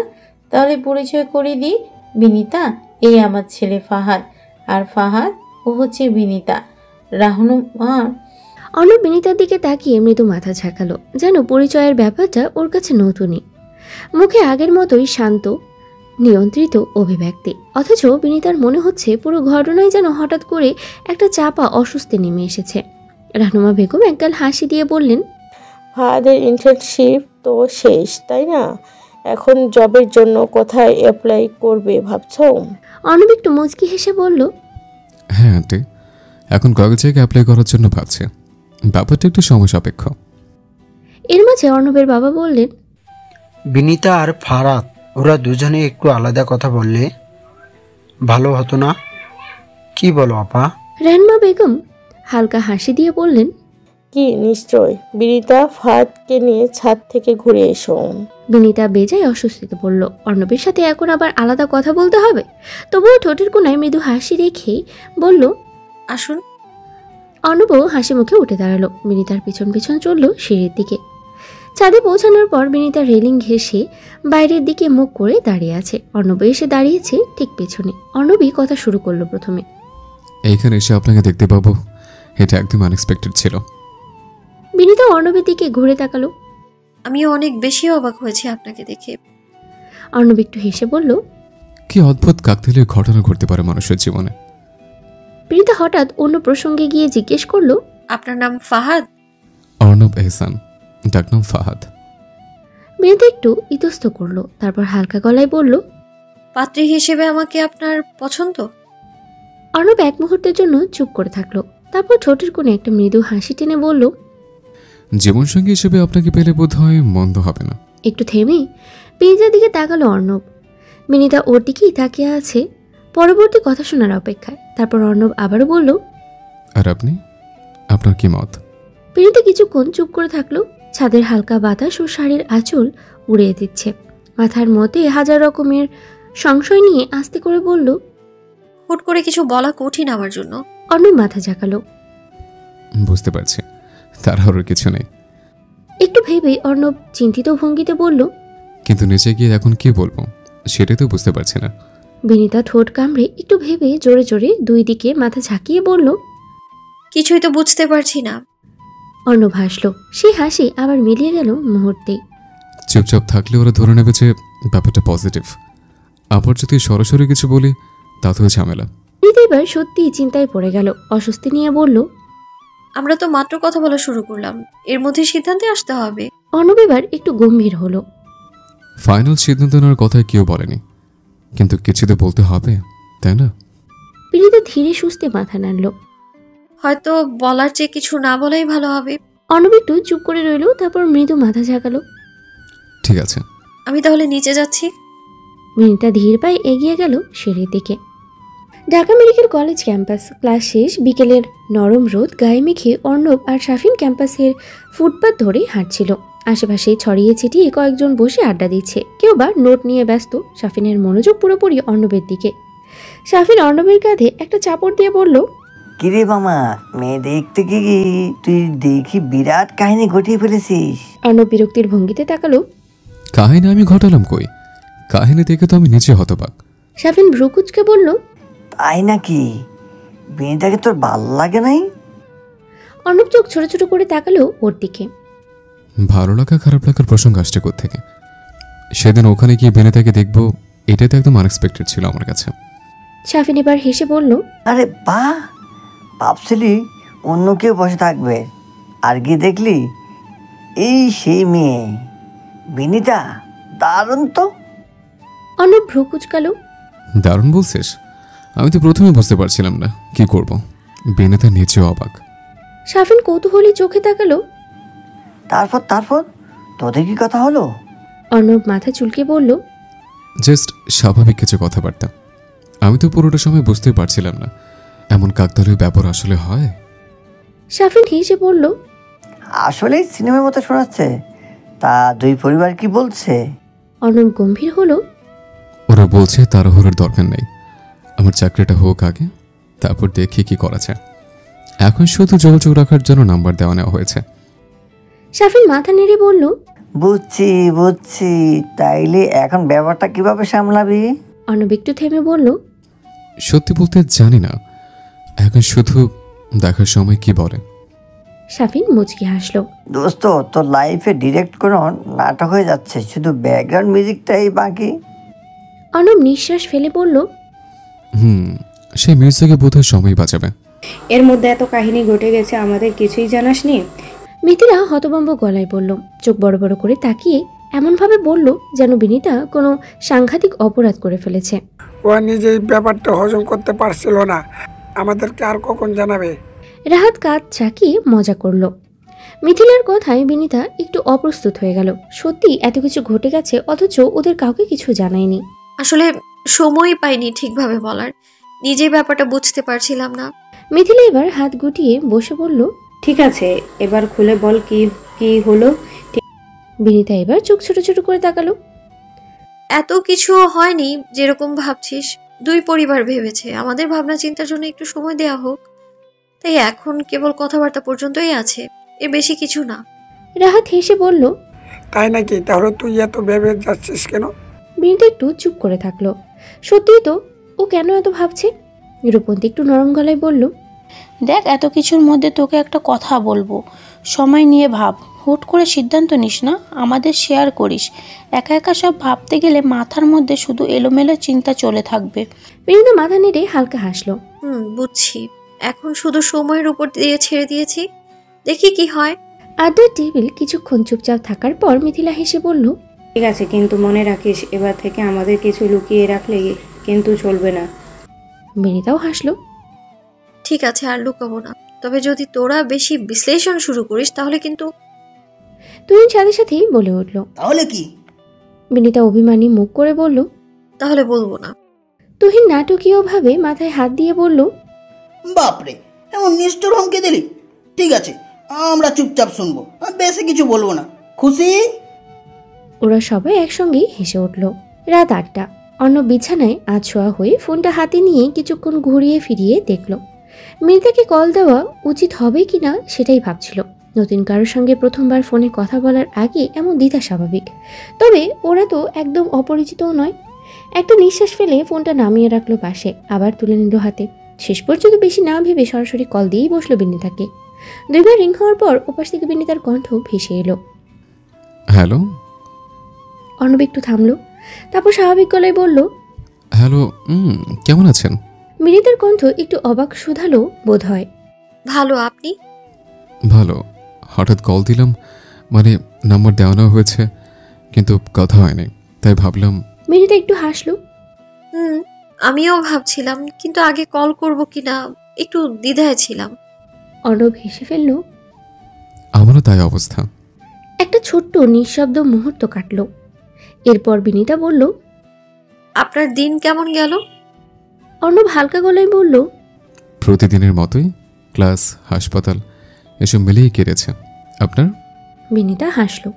তাহলে পরিচয় করে দিই। বিনিতা, এই আমার ছেলে ফাহাদ, আর ফাহাদ ও হচ্ছে বিনিতা। রাহনুমা। অর্ণব বিনিতার দিকে তাকিয়ে মৃদু মাথা ঝাঁকালো, যেন পরিচয়ের ব্যাপারটা ওর কাছে নতুনই। মুখে আগের মতোই শান্ত নিয়ন্ত্রিত অভিব্যক্তি, অথচ বিনিতার মনে হচ্ছে পুরো ঘটনায় যেন হঠাৎ করে একটা চাপা অস্বস্তি নেমে এসেছে। রাহনুমা বেগম একগাল হাসি দিয়ে বললেন, ফাহাদের ইন্টার্নশিপ তো শেষ, তাই না? এখন জবের জন্য কোথায় অ্যাপ্লাই করবে ভাবছো? অর্ণব একটু মুচকি হেসে বলল, হ্যাঁ আন্টি, এখন কয়েক জায়গায় অ্যাপ্লাই করার জন্য ভাবছি। ব্যাপারটা একটু সময় সাপেক্ষ। এর মাঝে অর্ণবের বাবা বললেন, বিনিতা আর ফারাদ ওরা দুজনে একটু আলাদা কথা বললে ভালো হতো না? কি বলো আপা? রাহনুমা বেগম হালকা হাসি দিয়ে বললেন, কি নিশ্চয়। বিনিতা, ফাহাদকে নিয়ে ছাদ থেকে ঘুরে এসো। বিনিতা বেজায় অস্বস্তিতে বলল, অর্ণবের সাথে এখন আবার আলাদা কথা বলতে হবে? তবুও ঠোঁটের কোনায় মৃদু হাসি রেখেই বলল, আসুন। অর্ণবও হাসি মুখে উঠে দাঁড়ালো। বিনিতার পিছন পিছন চলল সিঁড়ির দিকে। ছাদে পৌঁছানোর পর বিনিতা রেলিং ঘেঁষে বাইরের দিকে মুখ করে দাঁড়িয়ে আছে। অর্ণব এসে দাঁড়িয়েছে ঠিক পেছনে। অর্ণবই কথা শুরু করলো প্রথমে, এইখানে এসে আপনাকে দেখতে পাবো, এটা একদম আনএক্সপেক্টেড ছিল। বিনিতা অর্ণবের দিকে ঘুরে তাকালো। আমিও অনেক বেশি অবাক হয়েছি আপনাকে দেখে। অর্ণব একটু হেসে বলল, কি অদ্ভুত কাকতালীয় ঘটনা ঘটতে পারে মানুষের জীবনে। বিনিতা হঠাৎ অন্য প্রসঙ্গে গিয়ে জিজ্ঞেস করলো, আপনার নাম ফাহাদ? অর্ণব এহসান, ডাকনাম ফাহাদ। বিনিতা একটু ইতস্ত করলো, তারপর হালকা গলায় বলল, পাত্রী হিসেবে আমাকে আপনার পছন্দ? অর্ণব এক মুহূর্তের জন্য চুপ করে থাকলো, তারপর ঠোঁটের কোণে একটা মৃদু হাসি টেনে বলল, জীবনসঙ্গী হিসেবে আপনাকে পেলে বোধ হয় মন্দ হবে না। একটু থেমে বিনিতার দিকে তাকালো অর্ণব। বিনিতা ওর দিকেই তাকিয়ে আছে পরবর্তী কথা শোনার অপেক্ষায়। তারপর অর্ণব আবারও বলল, আর আপনি, আপনার কি মত? বিনিতা কিছুক্ষণ চুপ করে থাকলো। ছাদের হালকা বাতাস ও শাড়ির আঁচল উড়িয়ে দিচ্ছে। মাথার মধ্যে হাজার রকমের সংশয় নিয়ে আস্তে করে বলল, হুট করে কিছু বলা কঠিন আমার জন্য। অর্ণব মাথা ঝাঁকালো। বুঝতে পারছি, তাড়াহুড়োর কিছু নেই। একটু ভেবে অর্ণব চিন্তিত ভঙ্গিতে বলল, কিন্তু নিচে গিয়ে এখন কি বলবো সেটাই তো বুঝতে পারছি না। বিনিতা ঠোঁট কামড়ে একটু ভেবে জোরে জোরে দুই দিকে মাথা ঝাঁকিয়ে বলল, কিছুই তো বুঝতে পারছি না। অর্ণব হাসল। সেই হাসি আবার মিলিয়ে গেল মুহূর্তেই। চুপচাপ থাকলে ওরা ধরে নেবে যে ব্যাপারটা পজিটিভ। আবার যদি সরাসরি কিছু বলি তাতেও ঝামেলা। বিনিতা এবার সত্যিই চিন্তায় পড়ে গেল। অস্বস্তি নিয়ে বলল, আমরা তো মাত্র কথা বলা শুরু করলাম, এর মধ্যে সিদ্ধান্তে আসতে হবে। অর্ণব এবার একটু গম্ভীর হলো। ফাইনাল সিদ্ধান্ত নেওয়ার কথা কেউ বলেনি, কিন্তু কিছু তো বলতে হবে, তাই না? বিনিতা ধীরে সুস্থে মাথা নাড়ল। হয়তো বলার চেয়ে কিছু না বলাই ভালো হবে। অর্ণব একটু চুপ করে রইল, তারপর মৃদু মাথা ঝাঁকালো। ঠিক আছে, আমি তাহলে নিচে যাচ্ছি। বিনিতা ধীর পায়ে এগিয়ে গেল সিঁড়ির দিকে। Dhaka medical college campus. Class শেষ। বিকেলের নরম রোদ গায়ে মেখে অর্ণব আর শাফিন ক্যাম্পাসের ফুটপাত ধরে হাঁটছিল। আশেপাশে ছড়িয়ে ছিটিয়ে কয়েকজন বসে আড্ডা দিচ্ছে, কেউ বা নোট নিয়ে ব্যস্ত। শাফিনের মনোযোগ পুরোপুরি অর্ণবের দিকে। শাফিন অর্ণবের কাঁধে একটা চাপড় দিয়ে বলল, কিরে মামা, মেয়ে দেখতে কি তুই দেখি বিরাট কাহিনী ঘটিয়ে ফেলেছিস। অর্ণব বিরক্তির ভঙ্গিতে তাকালো। কাহিনী আমি ঘটালাম কই? কাহিনী দেখে তো আমি নিচে হতবাক। শাফিন ভ্রুকুচকে বলল, তাই নাকি? মেয়েটাকে তোর ভাল লাগে নাই? অর্ণব চোখ ছোট ছোট করে তাকালো ওর দিকে। ভালো লাগা খারাপ লাগার প্রসঙ্গ আসছে কোত্থেকে? সেদিন ওখানে গিয়ে বিনিতাকে দেখবো, এটা তো একদম আনএক্সপেক্টেড ছিল আমার কাছে। শাফিন এবার হেসে বলল, আরে বাহ, ভাবছিলি অন্য কেউ বসে থাকবে, আর গিয়ে দেখলি এই সেই মেয়ে বিনিতা। দারুণ তো। অর্ণব ভ্রু কুচকালো। দারুণ বলছিস? আমি তো প্রথমে বুঝতে পারছিলাম না কি করব। বিনিতা নিচেও অবাক। শাফিন কৌতূহলী চোখে তাকালো। তারপর তোদের কি কথা হলো? অর্ণব মাথা চুলকে বলল, জাস্ট স্বাভাবিক কিছু কথাবার্তা। আমি তো পুরোটা সময় বুঝতেই পারছিলাম না এমন কাকতালীয় ব্যাপার আসলে হয়। সাফিন হেসে বলল, আসলেই সিনেমার মতো শোনাচ্ছে। তা দুই পরিবার কি বলছে? অর্ণব গম্ভীর হলো, ওরা বলছে তাড়াহুড়োর দরকার নেই, আমার চাকরিটা হোক আগে, তারপর দেখি কি করা যায়। এখন শুধু যোগাযোগ রাখার জন্য নাম্বার দেওয়া নেওয়া হয়েছে। সাফিন মাথা নেড়ে বলল, বুঝছি বুঝছি। তাইলে এখন ব্যাপারটা কিভাবে সামলাবি? অর্ণব একটু থেমে বলল, সত্যি বলতে জানি না, এখন শুধু দেখার সময় কি বলে। সাফিন মুচকি হাসলো। দোস্ত, তোর লাইফে ডিরেক্ট কোনো নাটক হয়ে যাচ্ছে, শুধু ব্যাকগ্রাউন্ড মিউজিকটাই বাকি। অর্ণব নিঃশ্বাস ফেলে বলল, সেই মিউজিকে বোধহয় সময় বাঁচাবে। এর মধ্যে এত কাহিনী ঘটে গেছে, আমাদের কিছুই জানাসনি? মিথিলা হতভম্ব গলায় বলল, চোখ বড় বড় করে তাকিয়ে এমনভাবে বলল যেন বিনীতা কোনো সাংঘাতিক অপরাধ করে ফেলেছে। ও নিজেই ব্যাপারটা হজম করতে পারছিল না, আমাদেরকে আর কখন জানাবে? রাহাত কাঁধ চাকিয়ে মজা করল। মিথিলার কথায় বিনীতা একটু অপ্রস্তুত হয়ে গেল। সত্যি এত কিছু ঘটে গেছে, অথচ ওদের কাউকে কিছু জানায়নি। আসলে সময় পাইনি ঠিকভাবে বলার, নিজে ব্যাপারটা বুঝতে পারছিলাম না। মিথিলা এবার হাত গুটিয়ে বসে বলল, ঠিক আছে, এবার খুলে বল কি কি হলো। বিনীতা এবার চোখ ছোট ছোট করে তাকালো। এত কিছু হয়নি যেরকম ভাবছিস। দুই পরিবার ভেবেছে আমাদের ভাবনা চিন্তার জন্য একটু সময় দেয়া হোক, তাই এখন কেবল কথাবার্তা পর্যন্তই আছে, এর বেশি কিছু না। রাহাত হেসে বলল, তাই নাকি? তাহলে তুই এত ভেবে যাচ্ছিস কেন? বিনীতা একটু চুপ করে থাকলো। সত্যিই তো, ও কেন এত ভাবছে? রূপন্তী একটু নরম গলায় বলল, দেখ, এত কিছুর মধ্যে তোকে একটা কথা বলবো, সময় নিয়ে ভাব, হুট করে সিদ্ধান্ত নিস না, আমাদের শেয়ার করিস। একা একা সব ভাবতে গেলে মাথার মধ্যে শুধু এলোমেলো চিন্তা চলে থাকবে। বিনীতা মাথা নেড়ে হালকা হাসলো। বুঝছি, এখন শুধু সময়ের উপর দিয়ে ছেড়ে দিয়েছি, দেখি কি হয়। আড্ডার টেবিল কিছুক্ষণ চুপচাপ থাকার পর মিথিলা হেসে বলল, ঠিক আছে, কিন্তু মনে রাখিস এবার থেকে আমাদের কিছু লুকিয়ে রাখলে কিন্তু চলবে না। বিনীতাও হাসলো। ঠিক আছে, আর লুকাবো না, তবে যদি তোরা বেশি বিশ্লেষণ শুরু করিস তাহলে কিন্তু। তুহিন সাথে সাথেই বলে উঠল, তাহলে কি? বিনীতা অভিমানী মুখ করে বলল, তাহলে বলবো না। তুহিন নাটকীয়ভাবে মাথায় হাত দিয়ে বলল, বাপরে, এমন নিষ্ঠুর হুমকি দিলি? ঠিক আছে, আমরা চুপচাপ শুনবো, বেশি কিছু বলবো না। খুশি? ওরা সবাই একসঙ্গেই হেসে উঠল। রাত 8টা। অন্য বিছানায় আছোয়া হয়ে ফোনটা হাতে নিয়ে কিছুক্ষণ ঘুরিয়ে ফিরিয়ে দেখল। মিতাকে কল দেওয়া উচিত হবে কিনা সেটাই ভাবছিল। নতুন কারোর সঙ্গে প্রথমবার ফোনে কথা বলার আগে এমন দ্বিধা স্বাভাবিক, তবে ওরা তো একদম অপরিচিতও নয়। একটা নিঃশ্বাস ফেলে ফোনটা নামিয়ে রাখলো পাশে, আবার তুলে নিল হাতে। শেষ পর্যন্ত বেশি না ভেবে সরাসরি কল দিয়েই বসলো বিনীতাকে। 2বার রিং হওয়ার পর ওপাশ থেকে বিনীতার কণ্ঠ ভেসে এলো, হ্যালো। অর্ণব একটু থামলো, তারপর স্বাভাবিক গলায় বলল, হ্যালো, কেমন আছেন? বিনীতার কণ্ঠ একটু অবাক শুধালো বোধ হয়। ভালো, আপনি? ভালো। হঠাৎ কল দিলাম, মানে নাম্বার দেওয়া নেওয়া হয়েছে, কিন্তু কথা হয়নি, তাই ভাবলাম। বিনীতা একটু হাসলো। আমিও ভাবছিলাম, কিন্তু আগে কল করব কিনা একটু দ্বিধায় ছিলাম। অর্ণব হেসে ফেলল। আমারও তাই অবস্থা। একটা ছোট্ট নিঃশব্দ মুহূর্ত কাটলো। এরপর বিনীতা বলল, আপনার দিন কেমন গেল? অর্ণব হালকা গলায় বলল, প্রতিদিনের মতোই, ক্লাস, হাসপাতাল এসব মিলিয়ে কেটেছে। আপনার? বিনীতা হাসলো।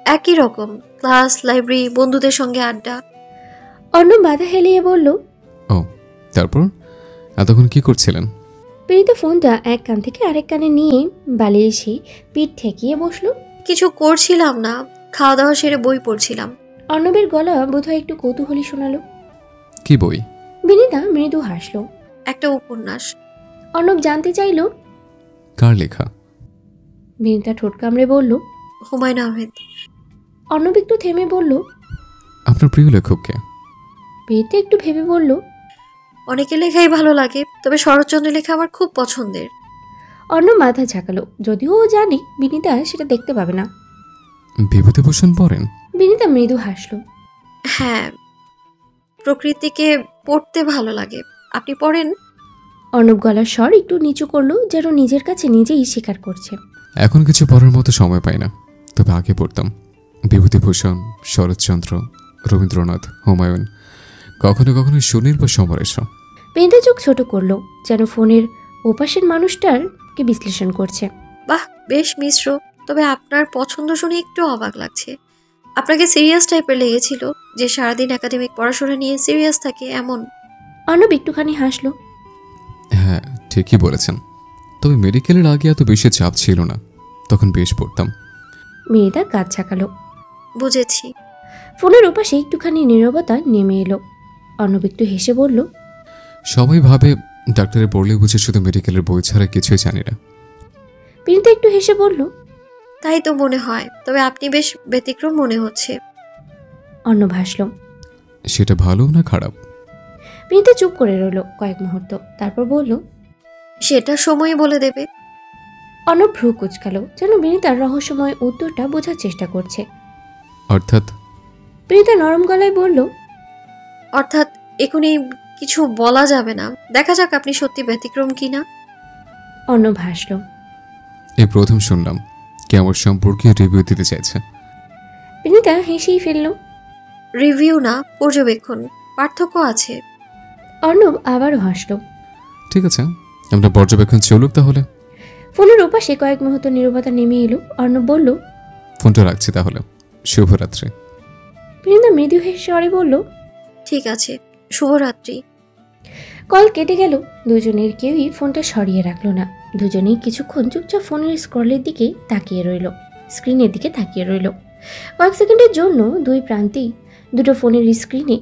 একই রকম, ক্লাস, লাইব্রেরি, বন্ধুদের সঙ্গে আড্ডা। অর্ণব বাধা হেলিয়ে বলল, ও, তারপর এতক্ষণ কি করছিলেন? বিনীতা ফোনটা এক কান থেকে আরেক কানে নিয়ে বালিয়ে এসে পিঠ ঠেকিয়ে বসলো। কিছু করছিলাম না, খাওয়া দাওয়া সেরে বই পড়ছিলাম। অর্ণবের গলা বোধহয় একটু কৌতূহলী শোনালো। কি বই? বিনীতা মৃদু হাসলো। একটা উপন্যাস। অর্ণব জানতে চাইল, কার লেখা? বিনীতা ঠোঁট কামড়ে বলল, হুমায়ুন আহমেদ। অর্ণব একটু থেমে বলল, আপনার প্রিয় লেখক কে? বিনীতা একটু ভেবে বলল, অনেকের লেখাই ভালো লাগে, তবে শরৎচন্দ্রের লেখা আমার খুব পছন্দের। অর্ণব মাথা ঝাঁকালো, যদিও ও জানে বিনীতা সেটা দেখতে পাবে না। বিভূতিভূষণ পড়েন? বিনীতা মৃদু হাসলো। হ্যাঁ, প্রকৃতিকে পড়তে ভালো লাগে। আপনি পড়েন? অর্ণব গলার স্বর একটু নিচু করলো, যেন নিজের কাছে নিজেই স্বীকার করছে। এখন কিছু পড়ার মতো সময় পাই না, তবে আগে পড়তাম। বিভূতিভূষণ, শরৎচন্দ্র, রবীন্দ্রনাথ, হুমায়ুন, কখনো কখনো সুনীল বা সমরেশ। বিনিতা চোখ ছোট করলো, যেন ফোনের ওপাশের মানুষটারকে বিশ্লেষণ করছে। বাহ, বেশ মিশ্র। তবে আপনার পছন্দ শুনে একটু অবাক লাগছে। আপনাকে সিরিয়াস টাইপের লেগেছিল, যে সারাদিন একাডেমিক পড়াশোনা নিয়ে সিরিয়াস থাকে এমন। অর্ণব একটুখানি হাসলো। হ্যাঁ, ঠিকই বলেছেন। তবে মেডিকেলের আগে এত বেশি চাপ ছিল না, তখন বেশ পড়তাম। বিনিতা কাজ ছাকালো। বুঝেছি। ফোনের ওপাশে একটুখানি নীরবতা নেমে এলো। অর্ণব একটু হেসে বলল, সবাই ভাবে ডাক্তারে পড়লে বুঝে শুধু মেডিকেলের বই ছাড়া কিছুই জানি না। বিনিতা একটু হেসে বলল, তাই তো মনে হয়, তবে আপনি বেশ ব্যতিক্রম মনে হচ্ছে। অর্ণব হাসল। সেটা ভালো না খারাপ? বিনিতা চুপ করে রইল কয়েক মুহূর্ত, তারপর বলল, সেটা সময় বলে দেবে। অর্ণব ভ্রু কুচকালো, যেন বিনিতার রহস্যময় উত্তরটা বোঝার চেষ্টা করছে। অর্থাৎ? বিনিতা নরম গলায় বলল, অর্থাৎ এখনই কিছু বলা যাবে না, দেখা যাক আপনি সত্যি ব্যতিক্রম কিনা। অর্ণব হাসল। এই প্রথম শুনলাম কে আমার সম্পর্কে রিভিউ দিতে চাইছে। বিনিতা হেসেই ফেলল। রিভিউ না, পর্যবেক্ষণ, পার্থক্য আছে। অর্ণব আবারও হাসল। ঠিক আছে, আমরা পর্যবেক্ষণ চলুক তাহলে। ফোনের ওপাশে কয়েক মুহূর্ত নীরবতা নেমে এলো। অর্ণব বলল, ফোনটা রাখছি তাহলে, শুভরাত্রি। বিনিতা মৃদু হেসে বলল, ঠিক আছে, শুভরাত্রি। কল কেটে গেল। দুজনের কেউই ফোনটা সরিয়ে রাখলো না। দুজনেই কিছুক্ষণ চুপচাপ ফোনের স্ক্রলের দিকে তাকিয়ে রইল, স্ক্রিনের দিকে তাকিয়ে রইল। কয়েক সেকেন্ডের জন্য দুই প্রান্তেই দুটো ফোনের স্ক্রিনে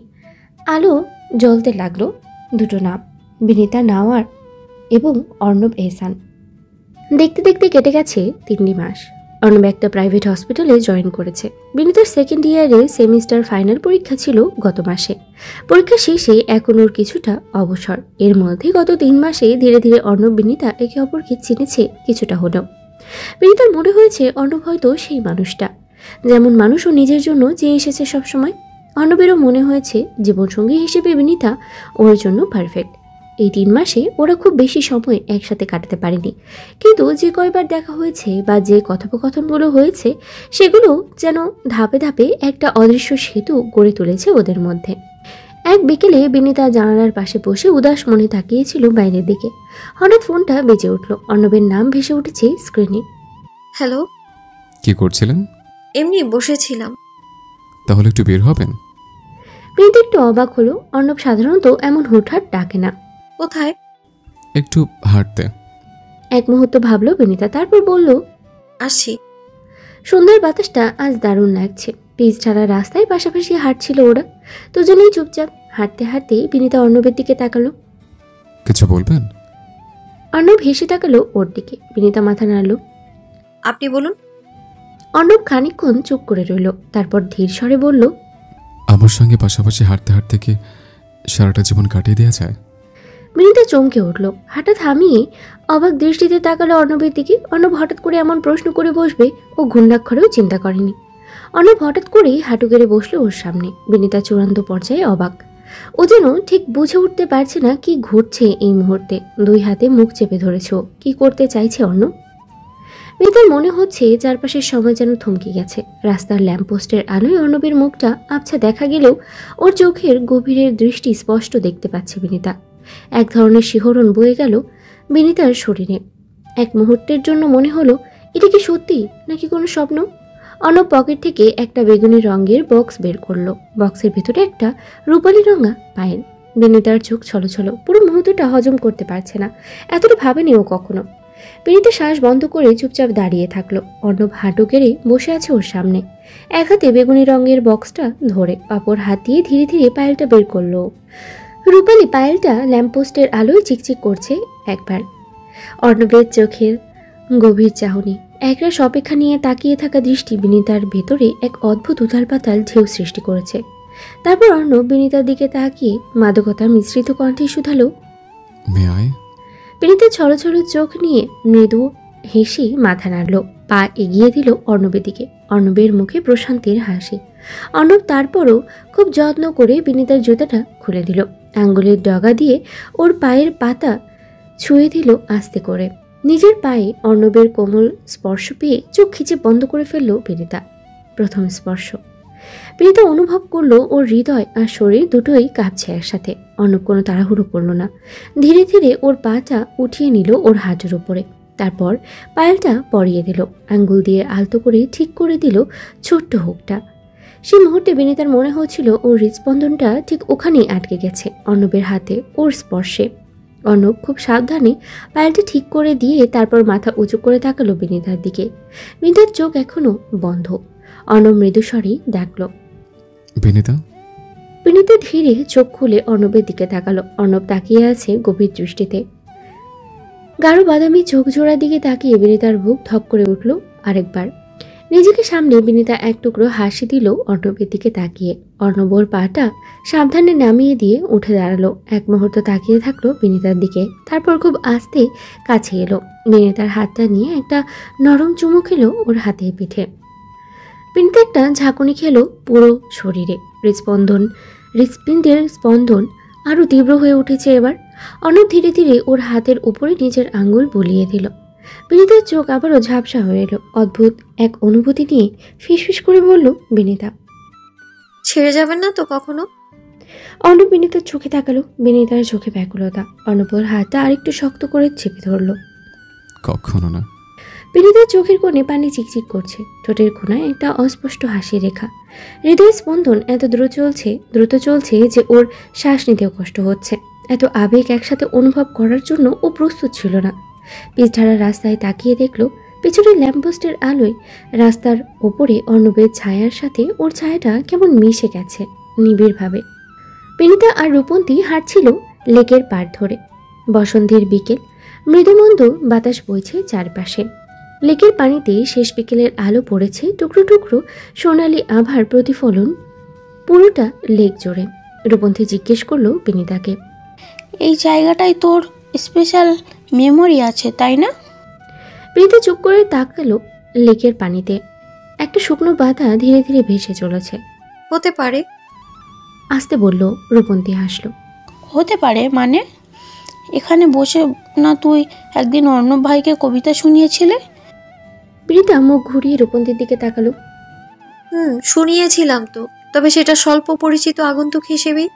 আলো জ্বলতে লাগলো। দুটো নাম, বিনিতা নাওয়ার এবং অর্ণব এহসান। দেখতে দেখতে কেটে গেছে 3 মাস। অর্ণব একটা প্রাইভেট হসপিটালে জয়েন করেছে। বিনিতার সেকেন্ড ইয়ারে সেমিস্টার ফাইনাল পরীক্ষা ছিল গত মাসে। পরীক্ষা শেষে এখন ওর কিছুটা অবসর। এর মধ্যে গত 3 মাসে ধীরে ধীরে অর্ণব বিনিতা একে অপরকে চিনেছে কিছুটা হলেও। বিনিতার মনে হয়েছে অর্ণব হয়তো সেই মানুষটা, যেমন মানুষ ও নিজের জন্য চেয়ে এসেছে সবসময়। অর্ণবেরও মনে হয়েছে জীবনসঙ্গী হিসেবে বিনিতা ওর জন্য পারফেক্ট। এই 3 মাসে ওরা খুব বেশি সময় একসাথে কাটাতে পারেনি, কিন্তু যে কয়বার দেখা হয়েছে বা যে কথোপকথনগুলো হয়েছে সেগুলো যেন ধাপে ধাপে একটা অদৃশ্য সেতু গড়ে তুলেছে ওদের মধ্যে। এক বিকেলে বিনিতা জানালার পাশে বসে উদাস মনে তাকিয়েছিল বাইরের দিকে। হঠাৎ ফোনটা বেজে উঠল। অর্ণবের নাম ভেসে উঠেছে স্ক্রিনে। হ্যালো। কি করছিলেন? এমনি বসেছিলাম। তাহলে একটু বের হবেন? বিনিতা একটু অবাক হলো। অর্ণব সাধারণত এমন হুটহাট ডাকে না। কোথায়? একটু হাঁটতে। এক মুহূর্ত ভাবলো বিনিতা, তারপর বলল, আসছি। সন্ধ্যার বাতাসটা আজ দারুণ লাগছে। পিচ ছাড়া রাস্তায় পাশাপাশি হাঁটছিল ওরা। দুজনেই চুপচাপ হাঁটতে হাঁটতে বিনিতা অর্ণবের দিকে তাকালো। কিছু বলবেন? অর্ণব হেসে তাকালো ওর দিকে। বিনিতা মাথা নাড়ল। আপনি বলুন। অর্ণব খানিকক্ষণ চুপ করে রইল, তারপর ধীর স্বরে বলল, আমার সঙ্গে পাশাপাশি হাঁটতে হাঁটতে কি সারাটা জীবন কাটিয়ে দেওয়া যায়? বিনিতা চমকে উঠল। হাঁটা থামিয়ে অবাক দৃষ্টিতে তাকালো অর্ণবের দিকে। অর্ণব হঠাৎ করে এমন প্রশ্ন করে বসবে ও ঘুণাক্ষরেও চিন্তা করেনি। অর্ণব হঠাৎ করেই হাঁটু গেড়ে বসলো ওর সামনে। বিনিতা চূড়ান্ত পর্যায়ে অবাক। ও যেন ঠিক বুঝে উঠতে পারছে না কি ঘটছে এই মুহূর্তে। দুই হাতে মুখ চেপে ধরেছ। কি করতে চাইছে অর্ণব? বিনিতার মনে হচ্ছে চারপাশের সময় যেন থমকে গেছে। রাস্তার ল্যাম্পপোস্টের আলোয় অর্ণবের মুখটা আবছা দেখা গেলেও ওর চোখের গভীরের দৃষ্টি স্পষ্ট দেখতে পাচ্ছে বিনিতা। এক ধরনের শিহরণ বয়ে গেল বিনিতার শরীরে। এক মুহূর্তের জন্য মনে হলো এটা কি সত্যি নাকি কোনো স্বপ্ন। অর্ণব পকেট থেকে একটা বেগুনি রঙের বক্স বের করলো। বক্সের ভেতরে একটা রূপালি রঙা পায়েল। বিনিতার চোখ ছলছল। পুরো মুহূর্তটা হজম করতে পারছে না, এতটা ভাবেনি ও কখনো। বিনিতা শ্বাস বন্ধ করে চুপচাপ দাঁড়িয়ে থাকলো। অর্ণব হাঁটু গেড়ে বসে আছে ওর সামনে, এক হাতে বেগুনি রঙের বক্সটা ধরে, অপর হাত দিয়ে ধীরে ধীরে পায়েলটা বের করলো। রূপালি পায়েলটা ল্যাম্পপোস্টের আলোয় চিকচিক করছে একবার। অর্ণবের চোখের গভীর চাহনি, একরাশ অপেক্ষা নিয়ে তাকিয়ে থাকা দৃষ্টি বিনিতার ভেতরে এক অদ্ভুত উথাল পাতাল ঢেউ সৃষ্টি করেছে। তারপর অর্ণব বিনিতার দিকে তাকিয়ে মাদকতার মিশ্রিত কণ্ঠে শুধালো, বিনিতা ছলছল চোখ নিয়ে মৃদু হেসে মাথা নাড়ল। পা এগিয়ে দিল অর্ণবের দিকে। অর্ণবের মুখে প্রশান্তির হাসি। অর্ণব তারপরও খুব যত্ন করে বিনিতার জুতাটা খুলে দিল। আঙ্গুলের ডগা দিয়ে ওর পায়ের পাতা ছুঁয়ে দিল আস্তে করে। নিজের পায়ে অর্ণবের কোমল স্পর্শ পেয়ে চোখ খিচে বন্ধ করে ফেলল বিনিতা। প্রথম স্পর্শ। বিনীতা অনুভব করলো ওর হৃদয় আর শরীর দুটোই কাঁপছে একসাথে। অর্ণব কোনো তাড়াহুড়ো করলো না, ধীরে ধীরে ওর পাটা উঠিয়ে নিল ওর হাঁটুর উপরে, তারপর পায়েলটা পরিয়ে দিল, আঙ্গুল দিয়ে আলতো করে ঠিক করে দিল ছোট্ট হুকটা। সেই মুহূর্তে বিনীতার মনে হচ্ছিল ওর হৃদস্পন্দনটা ঠিক ওখানেই আটকে গেছে অর্ণবের হাতে, ওর স্পর্শে। অর্ণব খুব সাবধানে পায়েলটা ঠিক করে দিয়ে তারপর মাথা উঁচু করে তাকালো বিনীতার দিকে। বিনীতার চোখ এখনো বন্ধ। অর্ণব মৃদুস্বরেই ডাকল, বিনীতা। বিনীতা ধীরে চোখ খুলে অর্ণবের দিকে তাকালো। অর্ণব তাকিয়ে আছে গভীর দৃষ্টিতে। গাঢ় বাদামি চোখ জোড়ার দিকে তাকিয়ে বিনীতার বুক ধক করে উঠল আরেকবার। নিজেকে সামনে বিনীতা এক টুকরো হাসি দিল অর্ণবের দিকে তাকিয়ে। অর্ণব ওর পাটা সাবধানে নামিয়ে দিয়ে উঠে দাঁড়ালো। এক মুহূর্ত তাকিয়ে থাকলো বিনীতার দিকে, তারপর খুব আস্তে কাছে এলো। বিনীতার হাতটা নিয়ে একটা নরম চুমু খেলো ওর হাতে পিঠে। বিনীতা একটা ঝাঁকুনি খেলো পুরো শরীরে। হৃৎপিণ্ডের স্পন্দন আরও তীব্র হয়ে উঠেছে এবার। অর্ণব ধীরে ধীরে ওর হাতের উপরে নিজের আঙ্গুল বুলিয়ে দিল। বিনীতার চোখ আবারও ঝাপসা হয়ে এলো। অদ্ভুত এক অনুভূতি নিয়ে ফিসফিস করে বলল বিনীতা, ছেড়ে যাবেন না তো কখনো? অর্ণব বিনীতার চোখে তাকালো। বিনীতার চোখে ব্যাকুলতা। অর্ণব ওর হাতটা আরেকটু শক্ত করে চেপে ধরল। কখনো না। বিনীতার চোখের কোণে পানি চিকচিক করছে, ঠোঁটের কোণায় একটা অস্পষ্ট হাসি রেখা। হৃদয় স্পন্দন এত দ্রুত চলছে যে ওর শ্বাস নিতেও কষ্ট হচ্ছে। এত আবেগ একসাথে অনুভব করার জন্য ও প্রস্তুত ছিল না। পিচঢালা রাস্তায় তাকিয়ে দেখলো পেছনের ল্যাম্পপোস্টের আলোয় রাস্তার ওপরে অর্ণবের ছায়ার সাথে ওর ছায়াটা কেমন মিশে গেছে নিবিড়ভাবে। বিনীতা আর রূপন্তী হাঁটছিল লেকের পাড় ধরে। বসন্তের বিকেল, মৃদুমন্দ বাতাস বইছে চারপাশে। লেকের পানিতে শেষ বিকেলের আলো পড়েছে টুকরো টুকরো সোনালি আভার প্রতিফলন পুরোটা লেক জুড়ে। রূপন্তী জিজ্ঞেস করলো বিনীতাকে, এই জায়গাটায় তোর স্পেশাল মেমোরি আছে তাই না? বিনীতা চুপ করে তাকালো লেকের পানিতে। একটা শুকনো পাতা ধীরে ধীরে ভেসে চলেছে। হতে পারে, আস্তে বলল রূপন্তী। হাসলো। হতে পারে মানে? এখানে বসে না তুই একদিন অর্ণব ভাইকে কবিতা শুনিয়েছিলে? বিনীতা মুখ ঘুরিয়ে রূপন্তীর দিকে তাকালো। শুনিয়েছিলাম তো, তবে সেটা স্বল্প পরিচিত আগন্তুক হিসেবেই।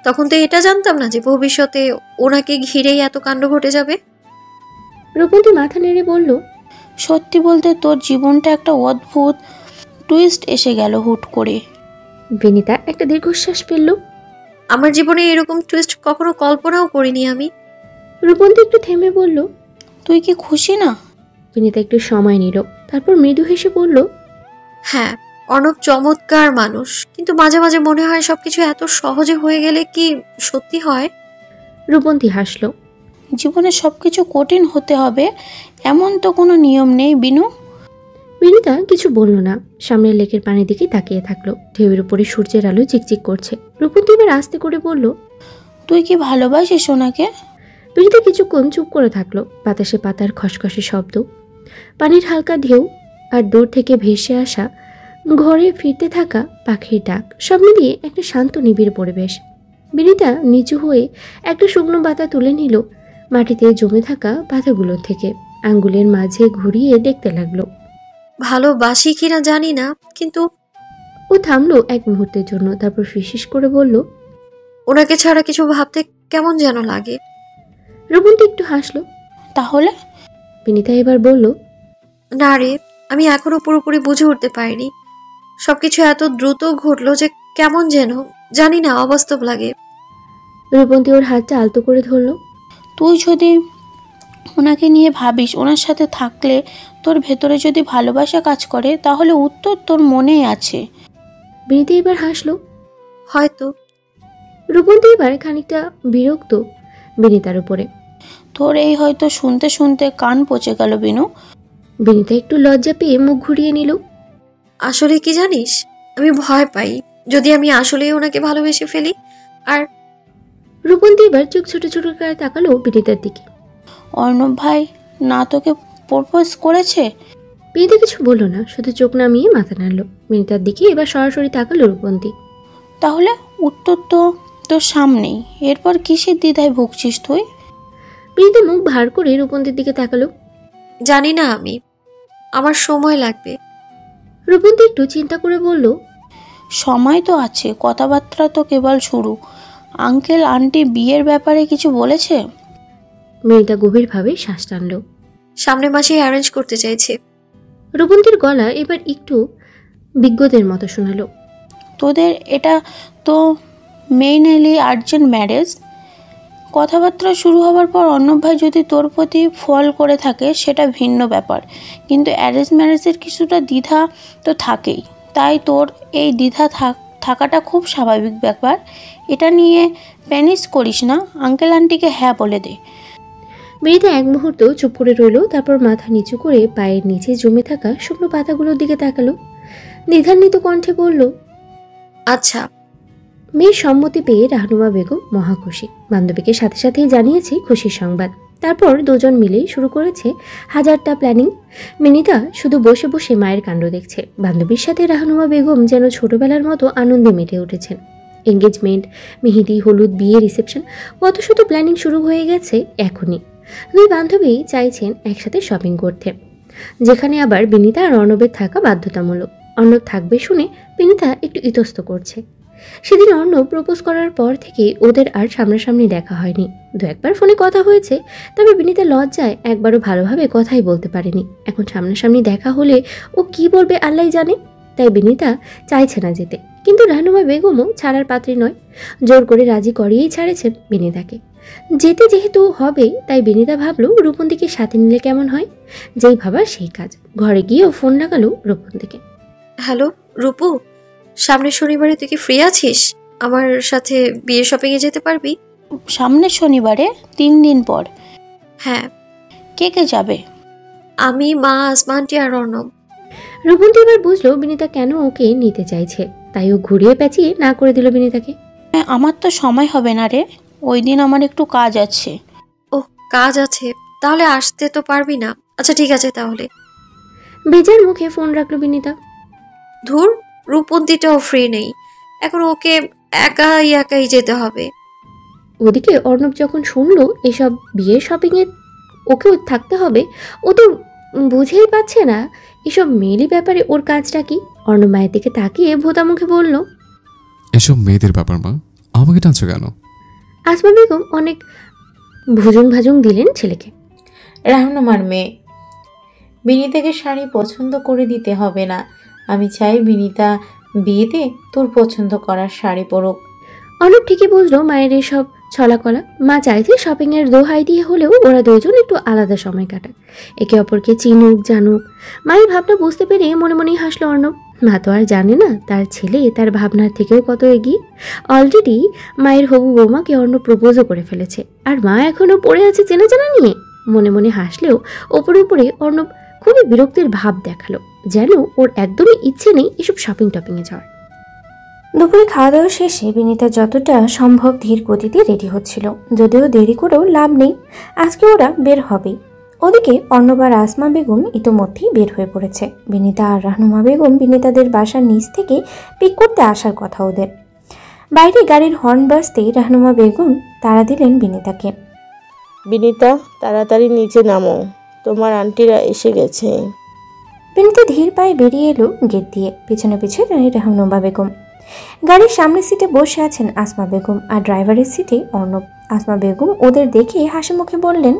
তখন তো এটা জানতাম না যে ভবিষ্যতে ওনাকে ঘিরেই এত কাণ্ড ঘটে যাবে। রূপন্তী মাথা নেড়ে বলল, সত্যি বলতে তোর জীবনটা একটা অদ্ভুত টুইস্ট এসে গেল হুট করে। বিনীতা একটা দীর্ঘশ্বাস ফেলল। আমার জীবনে এরকম টুইস্ট কখনো কল্পনাও করিনি আমি। রূপন্তী একটু থেমে বলল, তুই কি খুশি না? বিনীতা একটু সময় নিল, তারপর মৃদু হেসে বলল, হ্যাঁ, অর্ণব চমৎকার মানুষ, কিন্তু মাঝে মাঝে মনে হয় সবকিছু এত সহজে হয়ে গেলে কি সত্যি হয়? রূপন্তী হাসলো। জীবনে সবকিছু কঠিন হতে হবে এমন তো কোনো নিয়ম নেই বিনু। বিনীতা কিছু বলল না, সামনের লেকের পানির দিকে তাকিয়ে থাকলো। ঢেউয়ের উপরে সূর্যের আলো চিকচিক করছে। রূপন্তী এবার আস্তে করে বলল, তুই কি ভালোবাসিস ওনাকে? বিনীতা কিছুক্ষণ চুপ করে থাকলো। বাতাসে পাতার খসখসে শব্দ, পানির হালকা ঢেউ, আর দূর থেকে ভেসে আসা ঘরে ফিরতে থাকা পাখির ডাক, সব মিলিয়ে একটা শান্ত নিবিড় পরিবেশ। বিনীতা নিচু হয়ে একটা শুকনো পাতা তুলে নিল মাটিতে জমে থাকা পাতাগুলোর থেকে, আঙ্গুলের মাঝে ঘুরিয়ে দেখতে লাগলো। ভালোবাসি কিনা জানি না, কিন্তু ও থামলো এক মুহূর্তের জন্য, তারপর ফিসফিস করে বলল, ওনাকে ছাড়া কিছু ভাবতে কেমন যেন লাগে। রূপন্তী একটু হাসলো। তাহলে? বিনীতা এবার বলল, না রে, আমি এখনো পুরোপুরি বুঝে উঠতে পারিনি। সবকিছু এত দ্রুত ঘটলো যে কেমন যেন জানি না অবাস্তব লাগে। রূপন্তী ওর হাতটা আলতো করে ধরলো। তুই যদি ওনাকে নিয়ে ভাবিস, ওনার সাথে থাকলে তোর ভেতরে যদি ভালোবাসা কাজ করে, তাহলে উত্তর তোর মনেই আছে। বিনীতা এবার হাসলো। হয়তো। রূপন্তী এবার খানিকটা বিরক্ত বিনীতার উপরে। তোর এই হয়তো শুনতে শুনতে কান পচে গেল বিনু। বিনীতা একটু লজ্জা পেয়ে মুখ ঘুরিয়ে নিল। আসলে কি জানিস, আমি ভয় পাই যদি আমি আসলেই ওনাকে ভালোবেসে ফেলি। আর রূপন্তী এবার চোখ ছোট ছোট করে তাকালো বিনীতার দিকে। অর্ণব ভাই না তোকে প্রপোজ করেছে? বিনীতা কিছু বলল না, শুধু চোখ নামিয়ে মাথা নাড়লো। বিনীতার দিকে এবার সরাসরি তাকালো রূপন্তী। তাহলে উত্তর তো তোর সামনেই, এরপর কিসের দ্বিধায় ভুগছিস তুই? বিনীতা মুখ ভার করে রূপন্তীর দিকে তাকালো। জানি না, আমার সময় লাগবে। রূপন্তী একটু চিন্তা করে বলল, সময় তো আছে, কথাবার্তা তো কেবল শুরু। আঙ্কেল আন্টি বিয়ের ব্যাপারে কিছু বলেছে? মেয়েটা গভীরভাবে শ্বাস টানল। সামনের মাসেই অ্যারেঞ্জ করতে চাইছে। রূপন্তীর গলা এবার একটু বিজ্ঞদের মতো শোনালো। তোদের এটা তো মেইনলি আর্জেন্ট ম্যারেজ। কথাবার্তা শুরু হওয়ার পর অর্ণব ভাই যদি তোর প্রতি ফল করে থাকে সেটা ভিন্ন ব্যাপার, কিন্তু অ্যারেঞ্জ ম্যারেজের কিছুটা দ্বিধা তো থাকেই। তাই তোর এই দ্বিধা থাকাটা খুব স্বাভাবিক ব্যাপার। এটা নিয়ে প্যানিস করিস না, আঙ্কেল আন্টিকে হ্যাঁ বলে দে। বিনিতা এক মুহূর্ত চুপ করে রইল, তারপর মাথা নিচু করে পায়ের নিচে জমে থাকা শুকনো পাতাগুলোর দিকে তাকালো। দ্বিধান্বিত কণ্ঠে বলল, আচ্ছা। মেয়ের সম্মতি পেয়ে রাহনুমা বেগম মহা খুশি। বান্ধবীকে সাথে সাথেই জানিয়েছে খুশির সংবাদ। তারপর দুজন মিলেই শুরু করেছে হাজারটা প্ল্যানিং। বিনিতা শুধু বসে বসে মায়ের কাণ্ড দেখছে। বান্ধবীর সাথে রাহনুমা বেগম যেন ছোটবেলার মতো আনন্দে মেতে উঠেছেন। এঙ্গেজমেন্ট, মেহেদি, হলুদ, বিয়ে, রিসেপশন, কত শত প্ল্যানিং শুরু হয়ে গেছে এখনই। দুই বান্ধবী চাইছেন একসাথে শপিং করতে, যেখানে আবার বিনিতা আর অর্ণবের থাকা বাধ্যতামূলক। অর্ণব থাকবে শুনে বিনিতা একটু ইতস্ত করছে। সেদিন অর্ণব প্রপোজ করার পর থেকে ওদের আর সামনাসামনি দেখা হয়নি। দু একবার ফোনে কথা হয়েছে, তবে বিনিতা লজ্জায় একবারও ভালোভাবে কথাই বলতে পারেনি। এখন সামনাসামনি দেখা হলে ও কি বলবে আল্লাহ জানে। তাই বিনিতা চাইছে না যেতে, কিন্তু রাহনুমা বেগমও ছাড়ার পাত্রী নয়। জোর করে রাজি করিয়েই ছাড়েছেন বিনিতাকে। যেতে যেহেতু হবে, তাই বিনিতা ভাবল রূপন্তীকে সাথে নিলে কেমন হয়। যেই ভাবা সেই কাজ। ঘরে গিয়েও ফোন লাগালো রূপন্তীকে। হ্যালো রূপু, সামনের শনিবারে তুই কি ফ্রি আছিস? আমার সাথে বিয়ে শপিং এ যেতে পারবি? সামনের শনিবারে? 3 দিন পর? হ্যাঁ। কে কে যাবে? আমি, মা, আসমা আন্টি আর অর্ণব। রূপন্তী এবার বুঝলো বিনিতা কেন ওকে নিতে চাইছে, তাই ও ঘুরিয়ে পেঁচিয়ে না করে দিল বিনিতাকে। আমার তো সময় হবে না রে, ওই দিন আমার একটু কাজ আছে। ও, কাজ আছে? তাহলে আসতে তো পারবি না। আচ্ছা ঠিক আছে তাহলে। বেজার মুখে ফোন রাখলো বিনিতা। ধুর, রূপন্তীটাও ফ্রি নেই এখন, ওকে একাই যেতে হবে। ওদিকে অর্ণব যখন শুনলো এসব বিয়ের শপিংয়ে ওকেও থাকতে হবে, ও তো বুঝেই পাচ্ছে না এসব মেয়েলি ব্যাপারে ওর কাজটা কি। অর্ণব মায়ের দিকে তাকিয়ে ভোতা মুখে বলল, এসব মেয়েদের ব্যাপার মা, আমাকে টানছো কেন? আসমা বেগম অনেক ভুজুং ভাজুং দিলেন ছেলেকে। রাহনুমার মেয়ে, বিনিতাকে শাড়ি পছন্দ করে দিতে হবে না। আমি চাই বিনিতা বিয়েতে তোর পছন্দ করার শাড়ি পরুক। অর্ণব ঠিকই বুঝলো মায়ের এসব ছলাকলা। মা চাইছে শপিংয়ের দোহাই দিয়ে হলেও ওরা দুজন একটু আলাদা সময় কাটাক, একে অপরকে চিনুক জানুক। মায়ের ভাবনা বুঝতে পেরে মনে মনেই হাসলো অর্ণব। মা তো আর জানে না তার ছেলে তার ভাবনার থেকেও কত এগিয়ে। অলরেডি মায়ের হবু বৌমাকে অর্ণব প্রপোজও করে ফেলেছে, আর মা এখনও পড়ে আছে চেনা জানা নিয়ে। মনে মনে হাসলেও ওপরে উপরে অর্ণব খুবই বিরক্তির ভাব দেখালো, যেন ওর একদমই ইচ্ছে নেই এসব শপিং টপিংয়ে যাওয়ার। দুপুরে খাওয়া দাওয়া শেষে বিনিতা যতটা সম্ভব ধীর গতিতে রেডি হচ্ছিল, যদিও দেরি করেও লাভ নেই, আজকে ওরা বের হবেই। ওদিকে অর্ণব আর আসমা বেগম ইতোমধ্যেই বের হয়ে পড়েছে। বিনিতা আর রাহনুমা বেগম বিনিতাদের বাসার নিচ থেকে পিক করতে আসার কথা ওদের। বাইরে গাড়ির হর্ন বাজতেই রাহনুমা বেগম তাড়া দিলেন বিনিতাকে। বিনিতা, তাড়াতাড়ি নিচে নামো, তোমার আন্টিরা এসে গেছে। বিনিতা ধীর পায়ে বেরিয়ে এলো গেট দিয়ে, পিছনে পিছনে রাহনুমা বেগম। গাড়ির সামনের সিটে বসে আছেন আসমা বেগম, আর ড্রাইভারের সিটে অর্ণব। আসমা বেগম ওদের দেখে হাসি মুখে বললেন,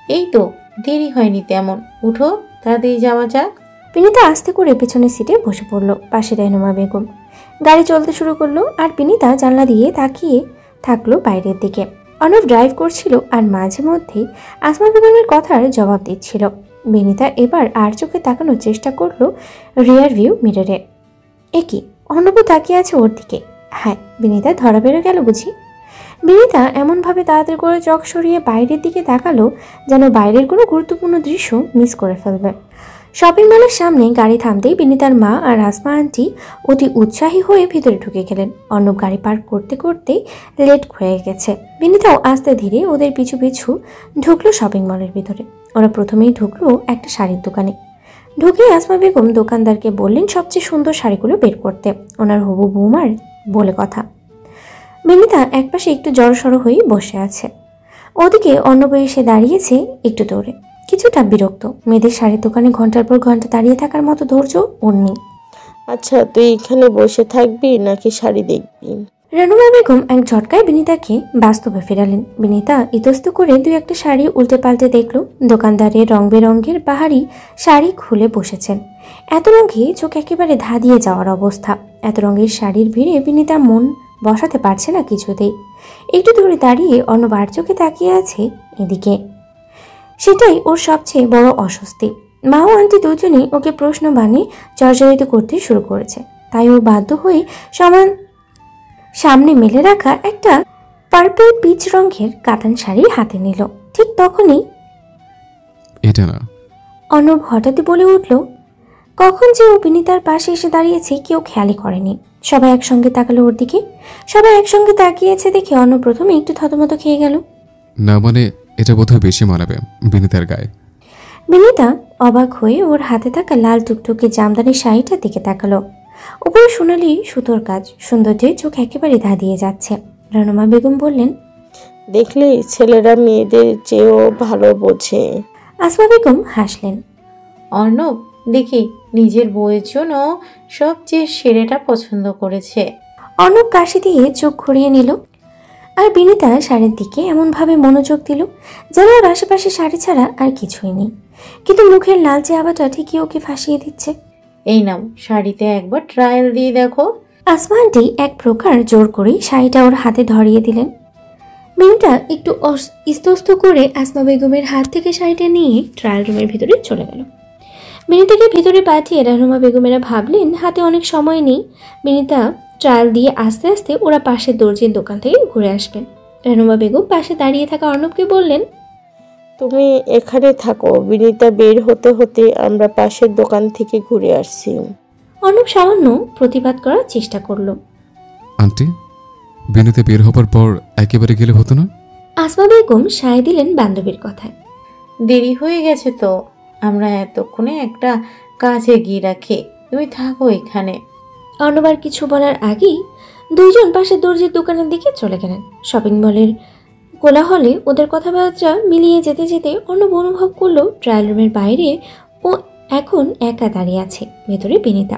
এই তো দেরি হয়নি তেমন, উঠো তাড়াতাড়ি যাওয়া যাক। বিনিতা আস্তে করে পিছনের সিটে বসে পড়ল, পাশে রাহনুমা বেগম। গাড়ি চলতে শুরু করলো, আর বিনিতা জানলা দিয়ে তাকিয়ে থাকলো বাইরের দিকে। অর্ণব ড্রাইভ করছিল, আর মাঝে মধ্যেই আসমা বেগমের কথার জবাব দিচ্ছিল। বিনিতা এবার আর চোখে তাকানোর চেষ্টা করলো রিয়ার ভিউ মিররে। একই অর্ণব তাকিয়ে আছে ওর দিকে। হ্যাঁ, বিনিতা ধরা বেরো গেল বুঝি। বিনিতা এমনভাবে তাড়াতাড়ি করে চোখ সরিয়ে বাইরের দিকে তাকালো যেন বাইরের কোনো গুরুত্বপূর্ণ দৃশ্য মিস করে ফেলবে। শপিং মলের সামনে গাড়ি থামতেই বিনিতার মা আর আসমা আন্টি অতি উৎসাহী হয়ে ভিতরে ঢুকে গেলেন। অর্ণব গাড়ি পার্ক করতে করতেই লেট হয়ে গেছে। বিনিতাও আস্তে ধীরে ওদের পিছু পিছু ঢুকলো শপিং মলের ভিতরে। ওরা প্রথমেই ঢুকলো একটা শাড়ির দোকানে। ঢুকে আসমা বেগম দোকানদারকে বললেন সবচেয়ে সুন্দর শাড়িগুলো বের করতে, ওনার হবু বৌমার বলে কথা। বিনিতা একপাশে একটু জড়সড় হয়ে বসে আছে। ওদিকে অর্ণব এসে দাঁড়িয়েছে একটু দৌড়ে, কিছুটা বিরক্ত। মেয়েদের শাড়ির দোকানে ঘন্টার পর ঘন্টা দাঁড়িয়ে থাকার মতো ধৈর্য ওর নেই। আচ্ছা, তুই এখানে বসে থাকবি নাকি শাড়ি দেখবি? রানুমা বেগম এক ঝটকায় বিনিতাকে বাস্তবে ফেরালেন। বিনিতা ইতস্ত করে দুই একটা শাড়ি উল্টে পাল্টে দেখল। দোকানদারে রং বেরঙের বাহারি শাড়ি খুলে বসেছেন। এত রঙে চোখ একেবারে ধাঁধিয়ে যাওয়ার অবস্থা। এত রঙের শাড়ির ভিড়ে বিনিতা মন বসাতে পারছে না কিছুতেই। একটু দূরে দাঁড়িয়ে অন্যবার চোখে তাকিয়ে আছে এদিকে। সেটাই ওর সবচেয়ে বড় অস্বস্তি। মা ও আন্টি দুজনেই ওকে প্রশ্ন বানিয়ে জর্জরিত করতে শুরু করেছে। তাই ও বাধ্য হয়ে সামনে মেলে রাখা একটা পার্পল পিচ রঙের কাতান শাড়ি হাতে নিল। ঠিক তখনই এটা না, অর্ণব হঠাৎই বলে উঠল। কখন যে ও বিনিতার পাশে এসে দাঁড়িয়েছে কেউ খেয়ালই করেনি। সবাই একসঙ্গে তাকালো ওর দিকে। সবাই একসঙ্গে তাকিয়েছে দেখে অর্ণব প্রথমে একটু থতমত খেয়ে গেল। না মানে এটা বোধহয় বেশি মানাবে বিনিতার গায়ে। বিনিতা অবাক হয়ে ওর হাতে থাকা লাল টুকটুকে জামদানির শাড়িটার দিকে তাকালো। উপরে সোনালি সুতোর কাজ, সৌন্দর্যে চোখ একেবারে ধাঁধিয়ে যাচ্ছে। রানুমা বেগম বললেন, দেখলি ছেলেরা মেয়েদের চেয়েও ভালো বোঝে। আসমা বেগম হাসলেন। অর্ণব দেখি নিজের বউয়ের জন্য সবচেয়ে সেরেটা পছন্দ করেছে। অর্ণব কাশি দিয়ে চোখ ঘুরিয়ে নিল। আর বিনিতা শাড়ির দিকে এমনভাবে মনোযোগ দিল যেন ওর আশেপাশে শাড়ি ছাড়া আর কিছুই নেই। কিন্তু মুখের লালচে আবাটা ঠিকই ওকে ফাঁসিয়ে দিচ্ছে। এই নাও, শাড়িতে একবার ট্রায়াল দিয়ে দেখো। আসমা আন্টি এক প্রকার জোর করেই শাড়িটা ওর হাতে ধরিয়ে দিলেন। বিনিতা একটু ইস্তস্ত করে আসমা বেগমের হাত থেকে শাড়িটা নিয়ে ট্রায়াল রুমের ভিতরে চলে গেল। বিনিতাকে ভিতরে পাঠিয়ে রানুমা বেগমেরা ভাবলেন হাতে অনেক সময় নেই। বিনিতা ট্রায়াল দিয়ে আস্তে আস্তে ওরা পাশের দর্জির দোকান থেকে ঘুরে আসবেন। রানুমা বেগম পাশে দাঁড়িয়ে থাকা অর্ণবকে বললেন, তুমি এখানে থাকো, বিনিতা বের হতে হতে আমরা পাশের দোকান থেকে ঘুরে আসছি। অর্ণব সামান্য প্রতিবাদ করার চেষ্টা করলো। আন্টি, বিনিতা বের হবার পর একেবারে গেলে হতো না? আসমা বেগম সায় দিলেন বান্ধবীর কথায়। দেরি হয়ে গেছে তো, আমরা এতক্ষণে একটা কাজে গিয়ে রাখি, তুমি থাকো এখানে। অর্ণব আর কিছু বলার আগেই দুইজন পাশের দর্জির দোকানের দিকে চলে গেলেন। শপিং মলের কোলাহলে ওদের কথাবার্তা মিলিয়ে যেতে যেতে অর্ণব অনুভব করলো ট্রায়াল রুমের বাইরে ও এখন একা দাঁড়িয়ে আছে, ভেতরে বিনিতা।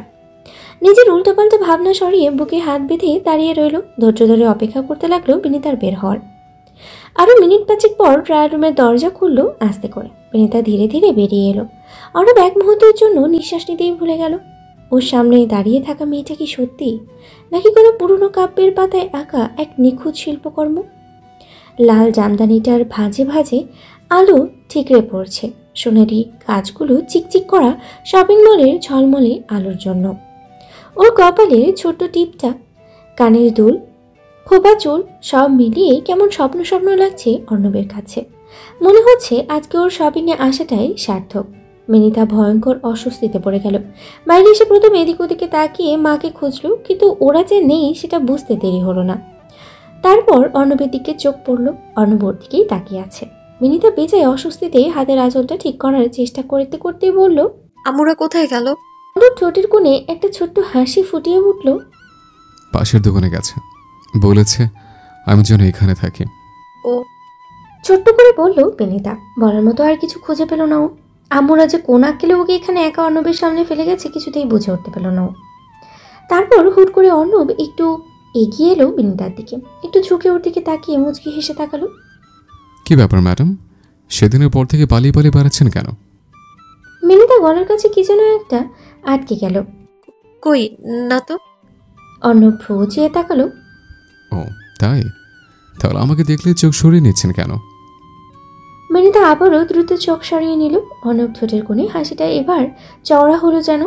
নিজের উল্টোপাল্টা ভাবনা সরিয়ে বুকে হাত বেঁধে দাঁড়িয়ে রইল। ধৈর্য ধরে অপেক্ষা করতে লাগলো বিনিতার বের হওয়ার। আরো মিনিট পাঁচেক পর ট্রায়াল রুমের দরজা খুললো আস্তে করে। বিনিতা ধীরে ধীরে বেরিয়ে এলো। অর্ণব এক মুহূর্তের জন্য নিঃশ্বাস নিতেই ভুলে গেল ওর সামনে দাঁড়িয়ে থাকা মেয়েটা কি সত্যি, নাকি কোনো পুরনো কাব্যের পাতায় আঁকা এক নিখুঁত শিল্পকর্ম। লাল জামদানিটার ভাঁজে ভাঁজে আলো ঠিকরে পড়ছে, সোনালি কাজগুলো চিকচিক করা শপিং মলের ঝলমলে আলোর জন্য। ওর কপালে ছোট্ট টিপটা, কানের দুল, খোপা চুল সব মিলিয়ে কেমন স্বপ্ন স্বপ্ন লাগছে অর্ণবের কাছে। মনে হচ্ছে আজকে ওর শপিংয়ে আসাটাই সার্থক। বিনিতা ভয়ঙ্কর অস্বস্তিতে পড়ে গেল। বাইরে এসে প্রথম এদিক ওদিকে তাকিয়ে মাকে খুঁজলো, কিন্তু ওরা যে নেই সেটা বুঝতে দেরি হলো না। তারপর অর্ণবের দিকে চোখ পড়লো। অর্ণব ওর দিকেই তাকিয়ে আছে। বিনিতা বেজায় অস্বস্তিতে হাতের আঁচলটা ঠিক করার চেষ্টা করতে করতেই বলল, আমুরা কোথায় গেল? অর্ণব ঠোঁটের কোণে একটা ছোট্ট হাসি ফুটিয়ে উঠল। পাশের দোকানে গেছে, বলেছে আমি যেন এখানে থাকি। ও, ছোট্ট করে বলল বিনিতা। বলার মতো আর কিছু খুঁজে পেল না ও। আম্মুরা যে কোন আক্কেলে ওকে এখানে একা অর্ণবের সামনে ফেলে গেছে কিছুতেই বুঝে উঠতে পেল না ও। তারপর হুট করে অর্ণব একটু এগিয়ে এলো বিনিতার দিকে, একটু ঝুঁকে ওর দিকে তাকিয়ে মুচকি হেসে তাকালো। কি ব্যাপার ম্যাডাম, সেদিনের পর থেকে পালিয়ে পালিয়ে বেড়াচ্ছেন কেন? বিনিতা গলার কাছে কি যেন একটা আটকে গেল। কই না তো। অর্ণব ভ্রু চেয়ে তাকালো। ও তাই, তাহলে আমাকে দেখলে চোখ সরিয়ে নিচ্ছেন কেন? বিনিতা আবারও দ্রুত চোখ সরিয়ে নিল। অর্ণব ঠোঁটের কোণে হাসিটা এবার চওড়া হলো যেন।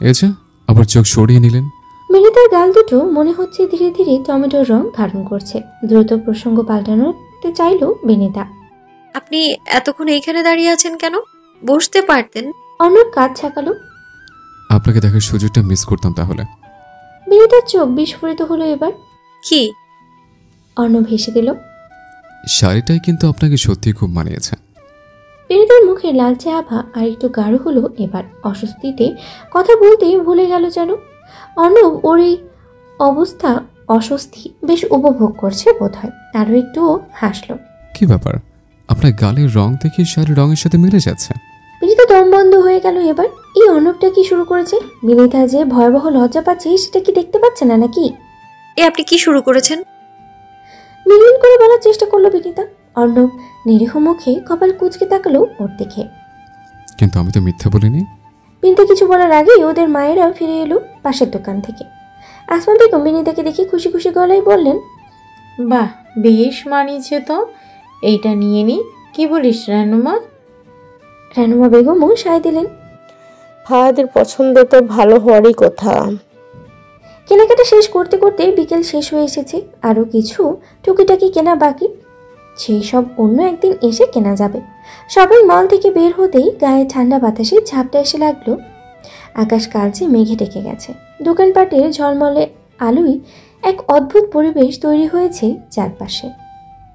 এসে আবার চোখ সরিয়ে নিলেন। বিনিতার গাল দুটো মনে হচ্ছে ধীরে ধীরে টমেটোর রং ধারণ করছে। দ্রুত প্রসঙ্গ পাল্টানোতে চাইল বিনিতা। আপনি এতক্ষণ এইখানে দাঁড়িয়ে আছেন কেন? বসতে পারতেন। অর্ণব কাজ ছাকালো। আপনাকে দেখার সুযোগটা মিস করতাম তাহলে। বিনিতার চোখ বিস্ফোরিত হলো এবার। কি? অর্ণব হেসে দিল। শাড়িটাই কিন্তু আপনাকে সত্যি খুব মানিয়েছে। বিনিতার মুখে লালচে আভা আর একটু গাঢ় হলো এবার। অস্বস্তিতে কথা বলতে ভুলে গেল যেন। অর্ণব ওর এই অবস্থা অস্বস্তি বেশ উপভোগ করছে বোধ হয়। আরো একটু হাসলো। কি ব্যাপার, আপনার গালের রং দেখে শাড়ির রঙের সাথে মিলে যাচ্ছে। বিনিতা দম বন্ধ হয়ে গেল। এবার এই অর্ণবটা কি শুরু করেছে? বিনিতা যে ভয়াবহ লজ্জা পাচ্ছে সেটা কি দেখতে পাচ্ছে না নাকি? আপনি কি শুরু করেছেন? মিনমিন করে বলার চেষ্টা করলো বিনিতা। অর্ণব নিরীহ মুখে কপাল কুঁচকে তাকালো ওর দিকে। কিন্তু আমি তো মিথ্যা বলিনি। বিনিতা কিছু বলার আগেই ওদের মায়েরা ফিরে এলো পাশের দোকান থেকে। আসমা বেগম বিনিতাকে দেখে খুশি খুশি গলায় বললেন, বাহ, বেশ মানিয়েছে তো, এইটা নিয়ে নি। কি বলিস রানুমা? রানুমা বেগমও সায় দিলেন। ফাহাদের পছন্দ তো ভালো হওয়ারই কথা। কেনাকাটা শেষ করতে করতে বিকেল শেষ হয়ে এসেছে। আরও কিছু টুকিটাকি কেনা বাকি, সেই সব অন্য একদিন এসে কেনা যাবে। শপিং মল থেকে বের হতেই গায়ে ঠান্ডা বাতাসে ঝাপটা এসে লাগলো। আকাশ কালচে মেঘে ঢেকে গেছে। দোকানপাটের ঝলমলে আলোয় এক অদ্ভুত পরিবেশ তৈরি হয়েছে চারপাশে।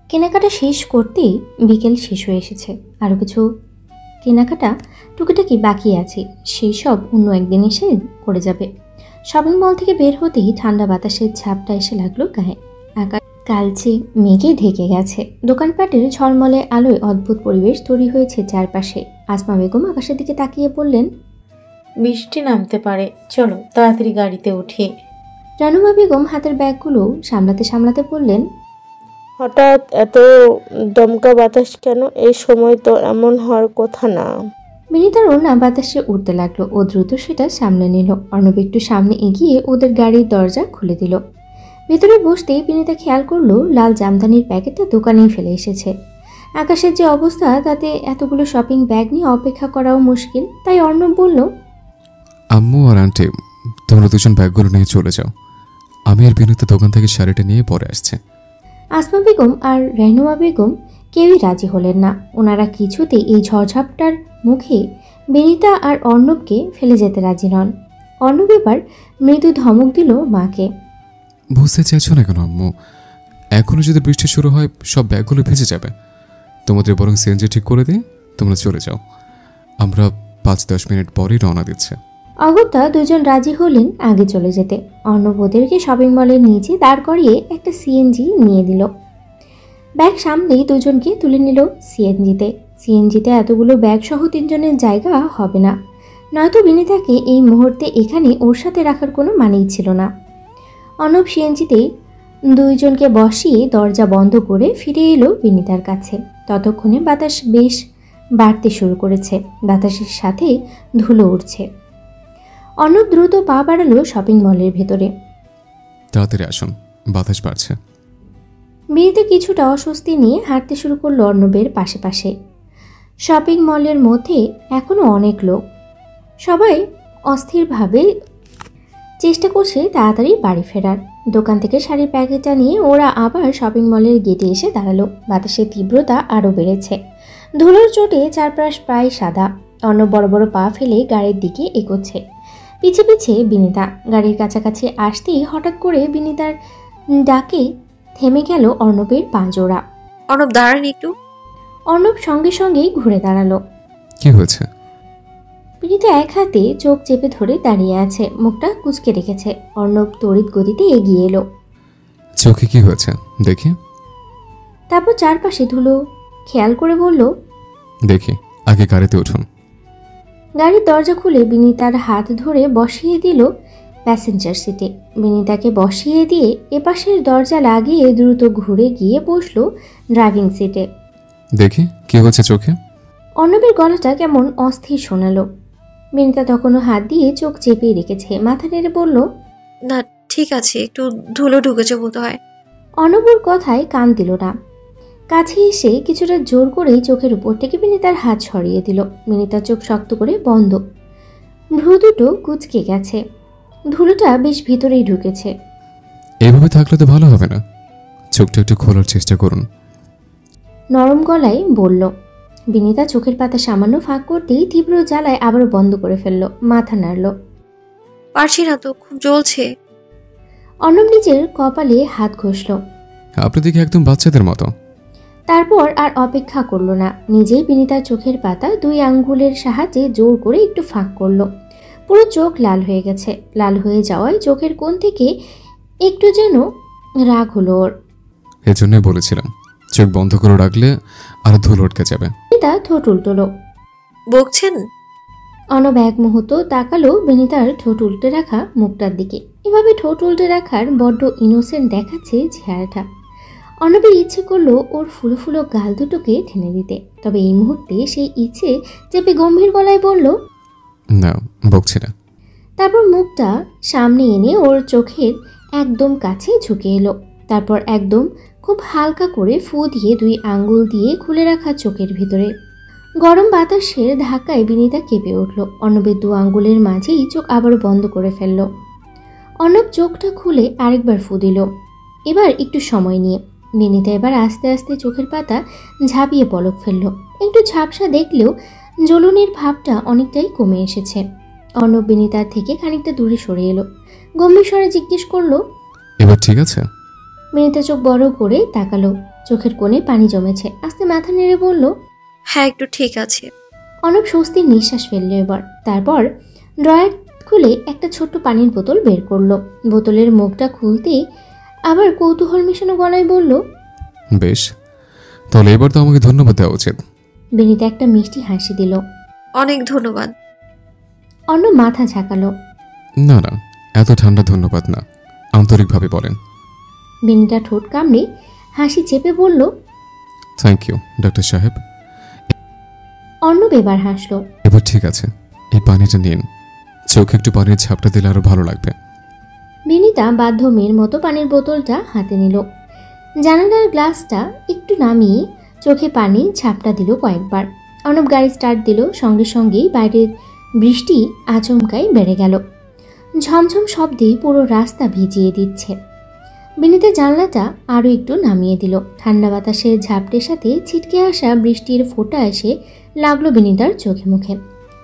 কেনাকাটা শেষ করতেই বিকেল শেষ হয়ে এসেছে। আরও কিছু কেনাকাটা টুকিটাকি বাকি আছে, সেই সব অন্য একদিন এসে করে যাবে। শপিং মল থেকে বের হতেই ঠান্ডা বাতাসের ঝাপটা এসে লাগলো গায়ে। আকাশ কালচে মেঘে ঢেকে গেছে। দোকানপাটের ঝলমলে আলোয় অদ্ভুত পরিবেশ তৈরি হয়েছে চারপাশে। আসমা বেগম আকাশের দিকে তাকিয়ে বললেন, বৃষ্টি নামতে পারে, চলো তাড়াতাড়ি গাড়িতে উঠি। রানুমা বেগম হাতের ব্যাগগুলো সামলাতে সামলাতে বললেন, হঠাৎ এত দমকা বাতাস কেন? এই সময় তো এমন হওয়ার কথা না। বিনিতার ওড়না বাতাসে উঠতে লাগলো। ও দ্রুত সেটা সামনে নিল। অর্ণব একটু সামনে এগিয়ে ওদের গাড়ির দরজা খুলে দিল। ভেতরে বসতেই বিনিতা খেয়াল করলো লাল জামদানির প্যাকেটটা দোকানেই ফেলে এসেছে। আকাশের যে অবস্থা তাতে এতগুলো শপিং ব্যাগ নিয়ে অপেক্ষা করাও মুশকিল। তাই অর্ণব বলল, আম্মু আর আন্টি তোমরা দুজন ব্যাগগুলো নিয়ে চলে যাও, আমি আর বিনুতে দোকান থেকে শাড়িটা নিয়ে পরে আসছে। আসমা বেগম আর রেহনুমা বেগম কেউই রাজি হলেন না। ওনারা কিছুতেই এই ঝড়ঝাপটার মুখে বিনিতা আর অর্ণবকে ফেলে যেতে রাজি নন। অর্ণব এবার মৃদু ধমক দিল মাকে। বুঝতে চাইছো না কেন আম্মু? এখনো যদি বৃষ্টি শুরু হয় সব ব্যাগগুলো ভেজে যাবে। তোমাদের বরং সিএনজি ঠিক করে দিই, তোমরা চলে যাও, আমরা 5-10 মিনিট পরেই রওনা দিচ্ছে। অগত্যা দুজন রাজি হলেন আগে চলে যেতে। অর্ণব ওদেরকে শপিং মলের নিচে দাঁড় করিয়ে একটা সিএনজি নিয়ে দিল। ব্যাগ সামনেই দুজনকে তুলে নিল সিএনজিতে। সিএনজিতে এতগুলো ব্যাগ সহ তিনজনের জায়গা হবে না, নয়তো বিনিতাকে এই মুহূর্তে এখানে ওর সাথে রাখার কোনো মানেই ছিল না। অর্ণব সিএনজিতে দুইজনকে বসিয়ে দরজা বন্ধ করে ফিরে এলো বিনিতার কাছে। ততক্ষণে বাতাস বেশ বাড়তে শুরু করেছে, বাতাসের সাথে ধুলো উঠছে। অর্ণব দ্রুত পা বাড়ালো শপিং মলের ভেতরে। তাড়াতাড়ি আসুন, বাতাস বাড়ছে। বিনিতা কিছুটা অস্বস্তি নিয়ে হাঁটতে শুরু করলো অর্ণবের পাশে পাশে। শপিং মলের মধ্যে এখনো অনেক লোক, সবাই অস্থিরভাবে চেষ্টা করছে তাড়াতাড়ি বাড়ি ফেরার। দোকান থেকে শাড়ির প্যাকেটটা নিয়ে ওরা আবার শপিং মলের গেটে এসে দাঁড়ালো। বাতাসের তীব্রতা আরও বেড়েছে। ধুলোর চোটে চারপাশ প্রায় সাদা। অর্ণব বড় বড় পা ফেলে গাড়ির দিকে এগোচ্ছে। পিছে পিছে বিনিতা। গাড়ির কাছাকাছি আসতেই হঠাৎ করে বিনিতার ডাকে থেমে গেল অর্ণবের পা জোড়া। অর্ণব দাঁড়ান একটু। অর্ণব সঙ্গে সঙ্গেই ঘুরে দাঁড়ালো। কি হয়েছে? বিনিতা এক হাতে চোখ চেপে ধরে দাঁড়িয়ে আছে, মুখটা কুঁচকে রেখেছে। অর্ণব তড়িৎ গতিতে এগিয়ে এলো। চোখে কি হয়েছে দেখি। তারপর চারপাশে ধুলো খেয়াল করে বলল, দেখি, আগে গাড়িতে উঠুন। গাড়ির দরজা খুলে বিনিতার হাত ধরে বসিয়ে দিল প্যাসেঞ্জার সিটে। বিনিতাকে বসিয়ে দিয়ে এপাশের দরজা লাগিয়ে দ্রুত ঘুরে গিয়ে বসলো ড্রাইভিং সিটে। দেখি কি হচ্ছে চোখে। অর্ণবের গলাটা কেমন অস্থির শোনালো। বিনিতা তখনও হাত দিয়ে চোখ চেপে রেখেছে, মাথা নেড়ে বলল, না ঠিক আছে, একটু ধুলো ঢুকেছে বোধ হয়। অর্ণবর কথায় কান দিল না। কাছে এসে কিছুটা জোর করেই চোখের উপর থেকে বিনিতার হাত সরিয়ে দিল। বিনিতার চোখ শক্ত করে বন্ধ, ভ্রু দুটো কুঁচকে গেছে, ধুলোটা বেশ ভিতরেই ঢুকেছে। এভাবে থাকলে তো ভালো হবে না, চোখটা একটু খোলার চেষ্টা করুন, নরম গলায় বলল। বিনিতা চোখের পাতা সামান্য ফাঁক করতেই তীব্র জ্বালায় আবারও বন্ধ করে ফেলল, মাথা নাড়ল। পারছি না তো, খুব জ্বলছে। অর্ণব নিজের কপালে হাত ঘষল। আপনি দেখি একদম বাচ্চাদের মতো। তারপর আর অপেক্ষা করলো না, নিজেই বিনিতার চোখের পাতা 2 আঙ্গুলের সাহায্যে জোর করে একটু ফাঁক করলো। পুরো চোখ লাল হয়ে গেছে। লাল হয়ে যাওয়ায় চোখের কোণ থেকে একটু যেন রাগ হলো ওর। এজন্যই বলেছিলাম চোখ বন্ধ করে রাখলে আর ধুলো উঠকে যাবে। বিনিতা ঠোঁট উল্টোলো। বকছেন? অর্ণব এক মুহূর্ত তাকালো বিনিতার ঠোঁট উল্টে রাখা মুখটার দিকে। এভাবে ঠোঁট উল্টে রাখার বড্ড ইনোসেন্ট দেখাচ্ছে চেহারাটা। অর্ণবের ইচ্ছে করলো ওর ফুলো ফুলো গাল দুটোকে ঠেনে দিতে, তবে এই মুহূর্তে সেই ইচ্ছে চেপে গম্ভীর গলায় বলল, না, বকছি না। তারপর মুখটা সামনে এনে ওর চোখের একদম কাছে ঝুঁকে এলো। তারপর একদম খুব হালকা করে ফু দিয়ে 2 আঙ্গুল দিয়ে খুলে রাখা চোখের ভিতরে। গরম বাতাসের ধাক্কায় বিনিতা কেঁপে উঠল। অর্ণবের 2 আঙ্গুলের মাঝেই চোখ আবারও বন্ধ করে ফেলল। অর্ণব চোখটা খুলে আরেকবার ফু দিল, এবার একটু সময় নিয়ে। বিনিতা এবার আস্তে আস্তে চোখের পাতা ঝাঁপিয়ে পলক ফেলল। একটু ঝাপসা দেখলেও জ্বলনের ভাবটা অনেকটাই কমে এসেছে। অর্ণব বিনিতার থেকে খানিকটা দূরে সরে এলো। গম্ভীর স্বরে জিজ্ঞেস করলো, এবার ঠিক আছে? বিনিতা চোখ বড় করে তাকালো। চোখের কোণে পানি জমেছে। আস্তে মাথা নেড়ে বলল, হ্যাঁ, একটু ঠিক আছে। অর্ণব স্বস্তির নিঃশ্বাস ফেলল এবার। তারপর ড্রয়ার খুলে একটা ছোট্ট পানির বোতল বের করলো। বোতলের মুখটা খুলতেই আবার কৌতূহল মেশানো গলায় বলল, বেশ, তাহলে এবার তো আমাকে ধন্যবাদ দেওয়া উচিত। বিনিতা একটা মিষ্টি হাসি দিল। অনেক ধন্যবাদ। অর্ণব মাথা ঝাঁকালো। না না, এত ঠান্ডা ধন্যবাদ না, আন্তরিকভাবে বলেন। বিনিতা ঠোঁট কামড়ে হাসি চেপে বলল, থ্যাংক ইউ ডাক্তার সাহেব। অর্ণব এবার হাসলো। এবার ঠিক আছে, এই পানিটা নিন। চোখে একটু পানির ঝাপটা দিলে আরো ভালো লাগবে। বিনিতা বাধ্য মেয়ের মতো পানির বোতলটা হাতে নিল। জানালার গ্লাসটা একটু নামিয়ে চোখে পানি ঝাপটা দিল কয়েকবার। অর্ণব গাড়ি স্টার্ট দিল। সঙ্গে সঙ্গেই বাইরের বৃষ্টি আচমকাই বেড়ে গেল। ঝমঝম শব্দে পুরো রাস্তা ভিজিয়ে দিচ্ছে। বিনিতা জানলাটা আরও একটু নামিয়ে দিল। ঠান্ডা বাতাসের ঝাপটের সাথে ছিটকে আসা বৃষ্টির ফোঁটা এসে লাগলো বিনিতার চোখে মুখে।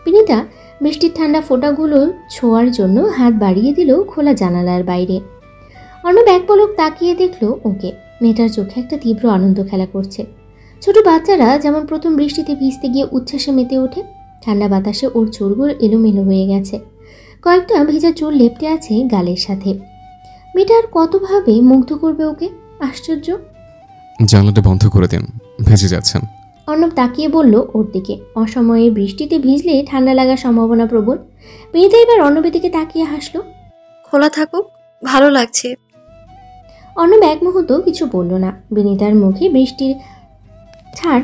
বিনিতা বৃষ্টির ঠান্ডা ফোঁটাগুলো ছোঁয়ার জন্য হাত বাড়িয়ে দিল খোলা জানালার বাইরে। অর্ণব এক পলক তাকিয়ে দেখলো ওকে। মেয়েটার চোখে একটা তীব্র আনন্দ খেলা করছে। ছোট বাচ্চারা যেমন প্রথম বৃষ্টিতে ভিজতে গিয়ে উচ্ছ্বাসে মেতে ওঠে। ঠান্ডা বাতাসে ওর চুলগুলো এলোমেলো হয়ে গেছে। কয়েকটা ভেজা চুল লেপটে আছে গালের সাথে। মেয়েটা আর কতভাবে মুগ্ধ করবে ওকে। আশ্চর্য। জানলাটা বন্ধ করে দিন, ভেজে যাচ্ছেন। অর্ণব তাকিয়ে বলল ওর দিকে। অসময়ে বৃষ্টিতে ভিজলে ঠান্ডা লাগার সম্ভাবনা প্রবল। বিনিতা এবার অর্ণবের দিকে তাকিয়ে হাসলো। খোলা থাকুক, ভালো লাগছে। অর্ণব এক মুহূর্ত কিছু বলল না। বিনিতার মুখে বৃষ্টির ছাট,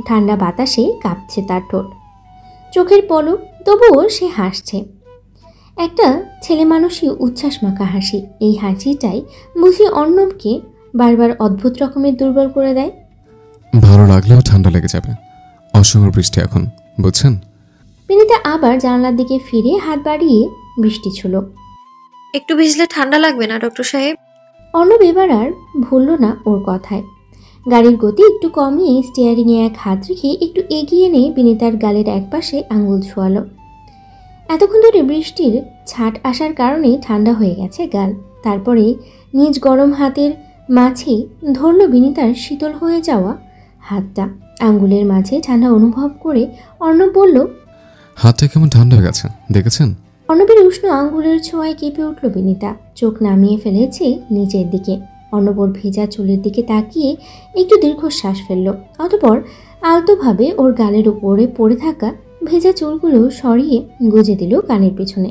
ঠান্ডা বাতাসে কাঁপছে তার ঠোঁট, চোখের পলক। তবুও সে হাসছে, একটা ছেলে মানুষই উচ্ছ্বাস মাখা হাসি। এই হাসিটাই বুঝি অর্ণবকে বারবার অদ্ভুত রকমের দুর্বল করে দেয়। ভালো লাগলেও ঠান্ডা লেগে যাবে। অসময় বৃষ্টি এখন, বুঝছেন? বিনিতা আবার জানলার দিকে ফিরে হাত বাড়িয়ে বৃষ্টি ছুল। একটু ভিজলে ঠান্ডা লাগবে না ডক্টর সাহেব? অর্ণব এবার আর ভুলল না ওর কথায়। গাড়ির গতি একটু কমিয়ে স্টিয়ারিংয়ে এক হাত রেখে একটু এগিয়ে এনে বিনিতার গালের একপাশে আঙুল ছোঁয়ালো। এতক্ষণ ধরে বৃষ্টির ছাট আসার কারণে ঠান্ডা হয়ে গেছে গাল। তারপরে নিজ গরম হাতের মাঝে ধরল বিনিতার শীতল হয়ে যাওয়া হাতটা। আঙ্গুলের মাঝে ঠান্ডা অনুভব করে অর্ণব বলল, হাতটা কেমন ঠান্ডা হয়ে গেছে দেখেছেন? অর্ণবের উষ্ণ আঙ্গুলের ছোঁয়ায় কেঁপে উঠল বিনিতা। চোখ নামিয়ে ফেলেছে নিচের দিকে। অর্ণব ওর ভেজা চুলের দিকে তাকিয়ে একটু দীর্ঘশ্বাস ফেলল। অতঃপর আলতোভাবে ওর গালের উপরে পড়ে থাকা ভেজা চুলগুলো সরিয়ে গুজে দিল কানের পেছনে।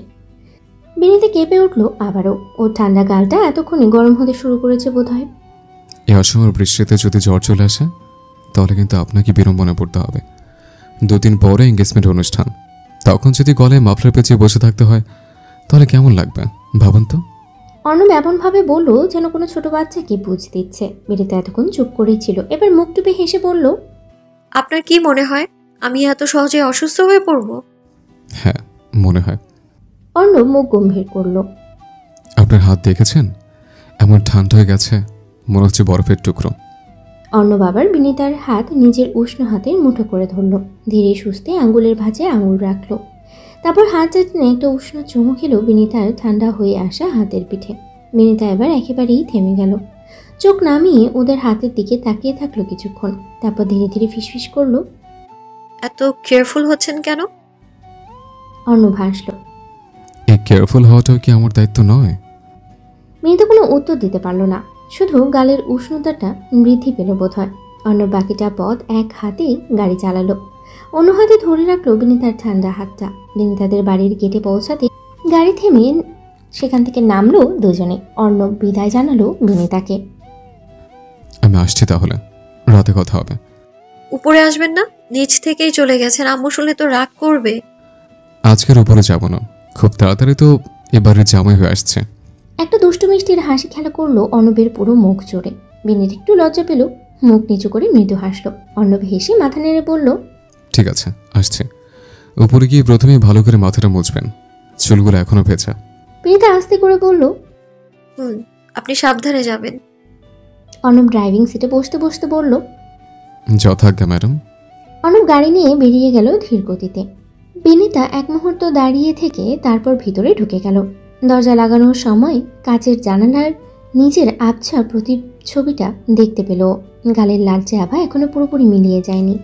বিনিতা কেঁপে উঠল আবারও। ওর ঠান্ডা গালটা এতক্ষণে গরম হতে শুরু করেছে বোধহয়। এই অসময় বৃষ্টিতে যদি জ্বর চলে আসে তাহলে কিন্তু আপনাকে বিড়ম্বনা পড়তে হবে। 2 দিন পরে এঙ্গেজমেন্ট অনুষ্ঠান, তখন যদি গলায় মাফলার পেঁচিয়ে বসে থাকতে হয় তাহলে কেমন লাগবে ভাবুন তো। অর্ণব এমনভাবে বলল যেন কোনো ছোট বাচ্চাকে বুঝ দিচ্ছে। বিনিতা এতক্ষণ চুপ করেই ছিল। এবার মুখ টুপে হেসে বলল, আপনার কি মনে হয় আমি এত সহজে অসুস্থ হয়ে পড়ব? হ্যাঁ, মনে হয়। অর্ণব মুখ গম্ভীর করল। আপনার হাত দেখেছেন, এমন ঠান্ডা হয়ে গেছে মনে হচ্ছে বরফের টুকরো। অর্ণব আবার বিনিতার হাত নিজের উষ্ণ হাতের মুঠো করে ধরল। ধীরে সুস্থে আঙ্গুলের ভাঁজে আঙুল রাখল। তারপর হাত চাটনে একটা উষ্ণ চুমু খেল বিনিতার ঠান্ডা হয়ে আসা হাতের পিঠে। বিনিতা এবার একেবারেই থেমে গেল। চোখ নামিয়ে ওদের হাতের দিকে তাকিয়ে থাকলো কিছুক্ষণ। তারপর ধীরে ধীরে ফিসফিস করল, এত কেয়ারফুল হচ্ছেন কেন? অর্ণব হাসল। এই কেয়ারফুল হওয়াটাও কি আমার দায়িত্ব নয়? বিনিতা কোনো উত্তর দিতে পারল না। শুধু গালের উষ্ণতাটা বৃদ্ধি পেল বোধ হয়। অর্ণব বাকিটা পথ এক হাতেই গাড়ি চালালো। অন্য হাতে ধরে রাখলো বিনিতার ঠান্ডা হাতটা। বিনিতাদের বাড়ির গেটে পৌঁছাতে গাড়ি থেমে সেখান থেকে নামলো দুজনে। অর্ণব বিদায় জানালো বিনিতাকে। আমি আসছি তাহলে, রাতে কথা হবে। উপরে আসবেন না? নিচ থেকেই চলে গেছেন, আম্মু শুনলে তো রাগ করবে। আজকের উপরে যাব না, খুব তাড়াতাড়ি তো এবারে জামাই হয়ে আসছে। একটা দুষ্টু মিষ্টির হাসি খেলা করলো অর্ণবের পুরো মুখ জুড়ে। বিনিত একটু লজ্জা পেল, মুখ নিচু করে মৃদু হাসলো। অর্ণব হেসে মাথা নেড়ে বলল, ঠিক আছে, আসছে। উপরে গিয়ে প্রথমে ভালো করে মাথাটা মুছবেন, চুলগুলো এখনো ভেজা। বিনিতা আস্তে করে বলল, আপনি সাবধানে যাবেন। অর্ণব ড্রাইভিং সিটে বসতে বসতে বলল, যথাজ্ঞা ম্যাডাম। অর্ণব গাড়ি নিয়ে বেরিয়ে গেল ধীর গতিতে। বিনিতা এক মুহূর্ত দাঁড়িয়ে থেকে তারপর ভিতরে ঢুকে গেল। দরজা লাগানোর সময় কাচের জানালার নিজের আবছা প্রতিচ্ছবিটা দেখতে পেল। গালের লালচে আভা এখনো পুরোপুরি মিলিয়ে যায়নি।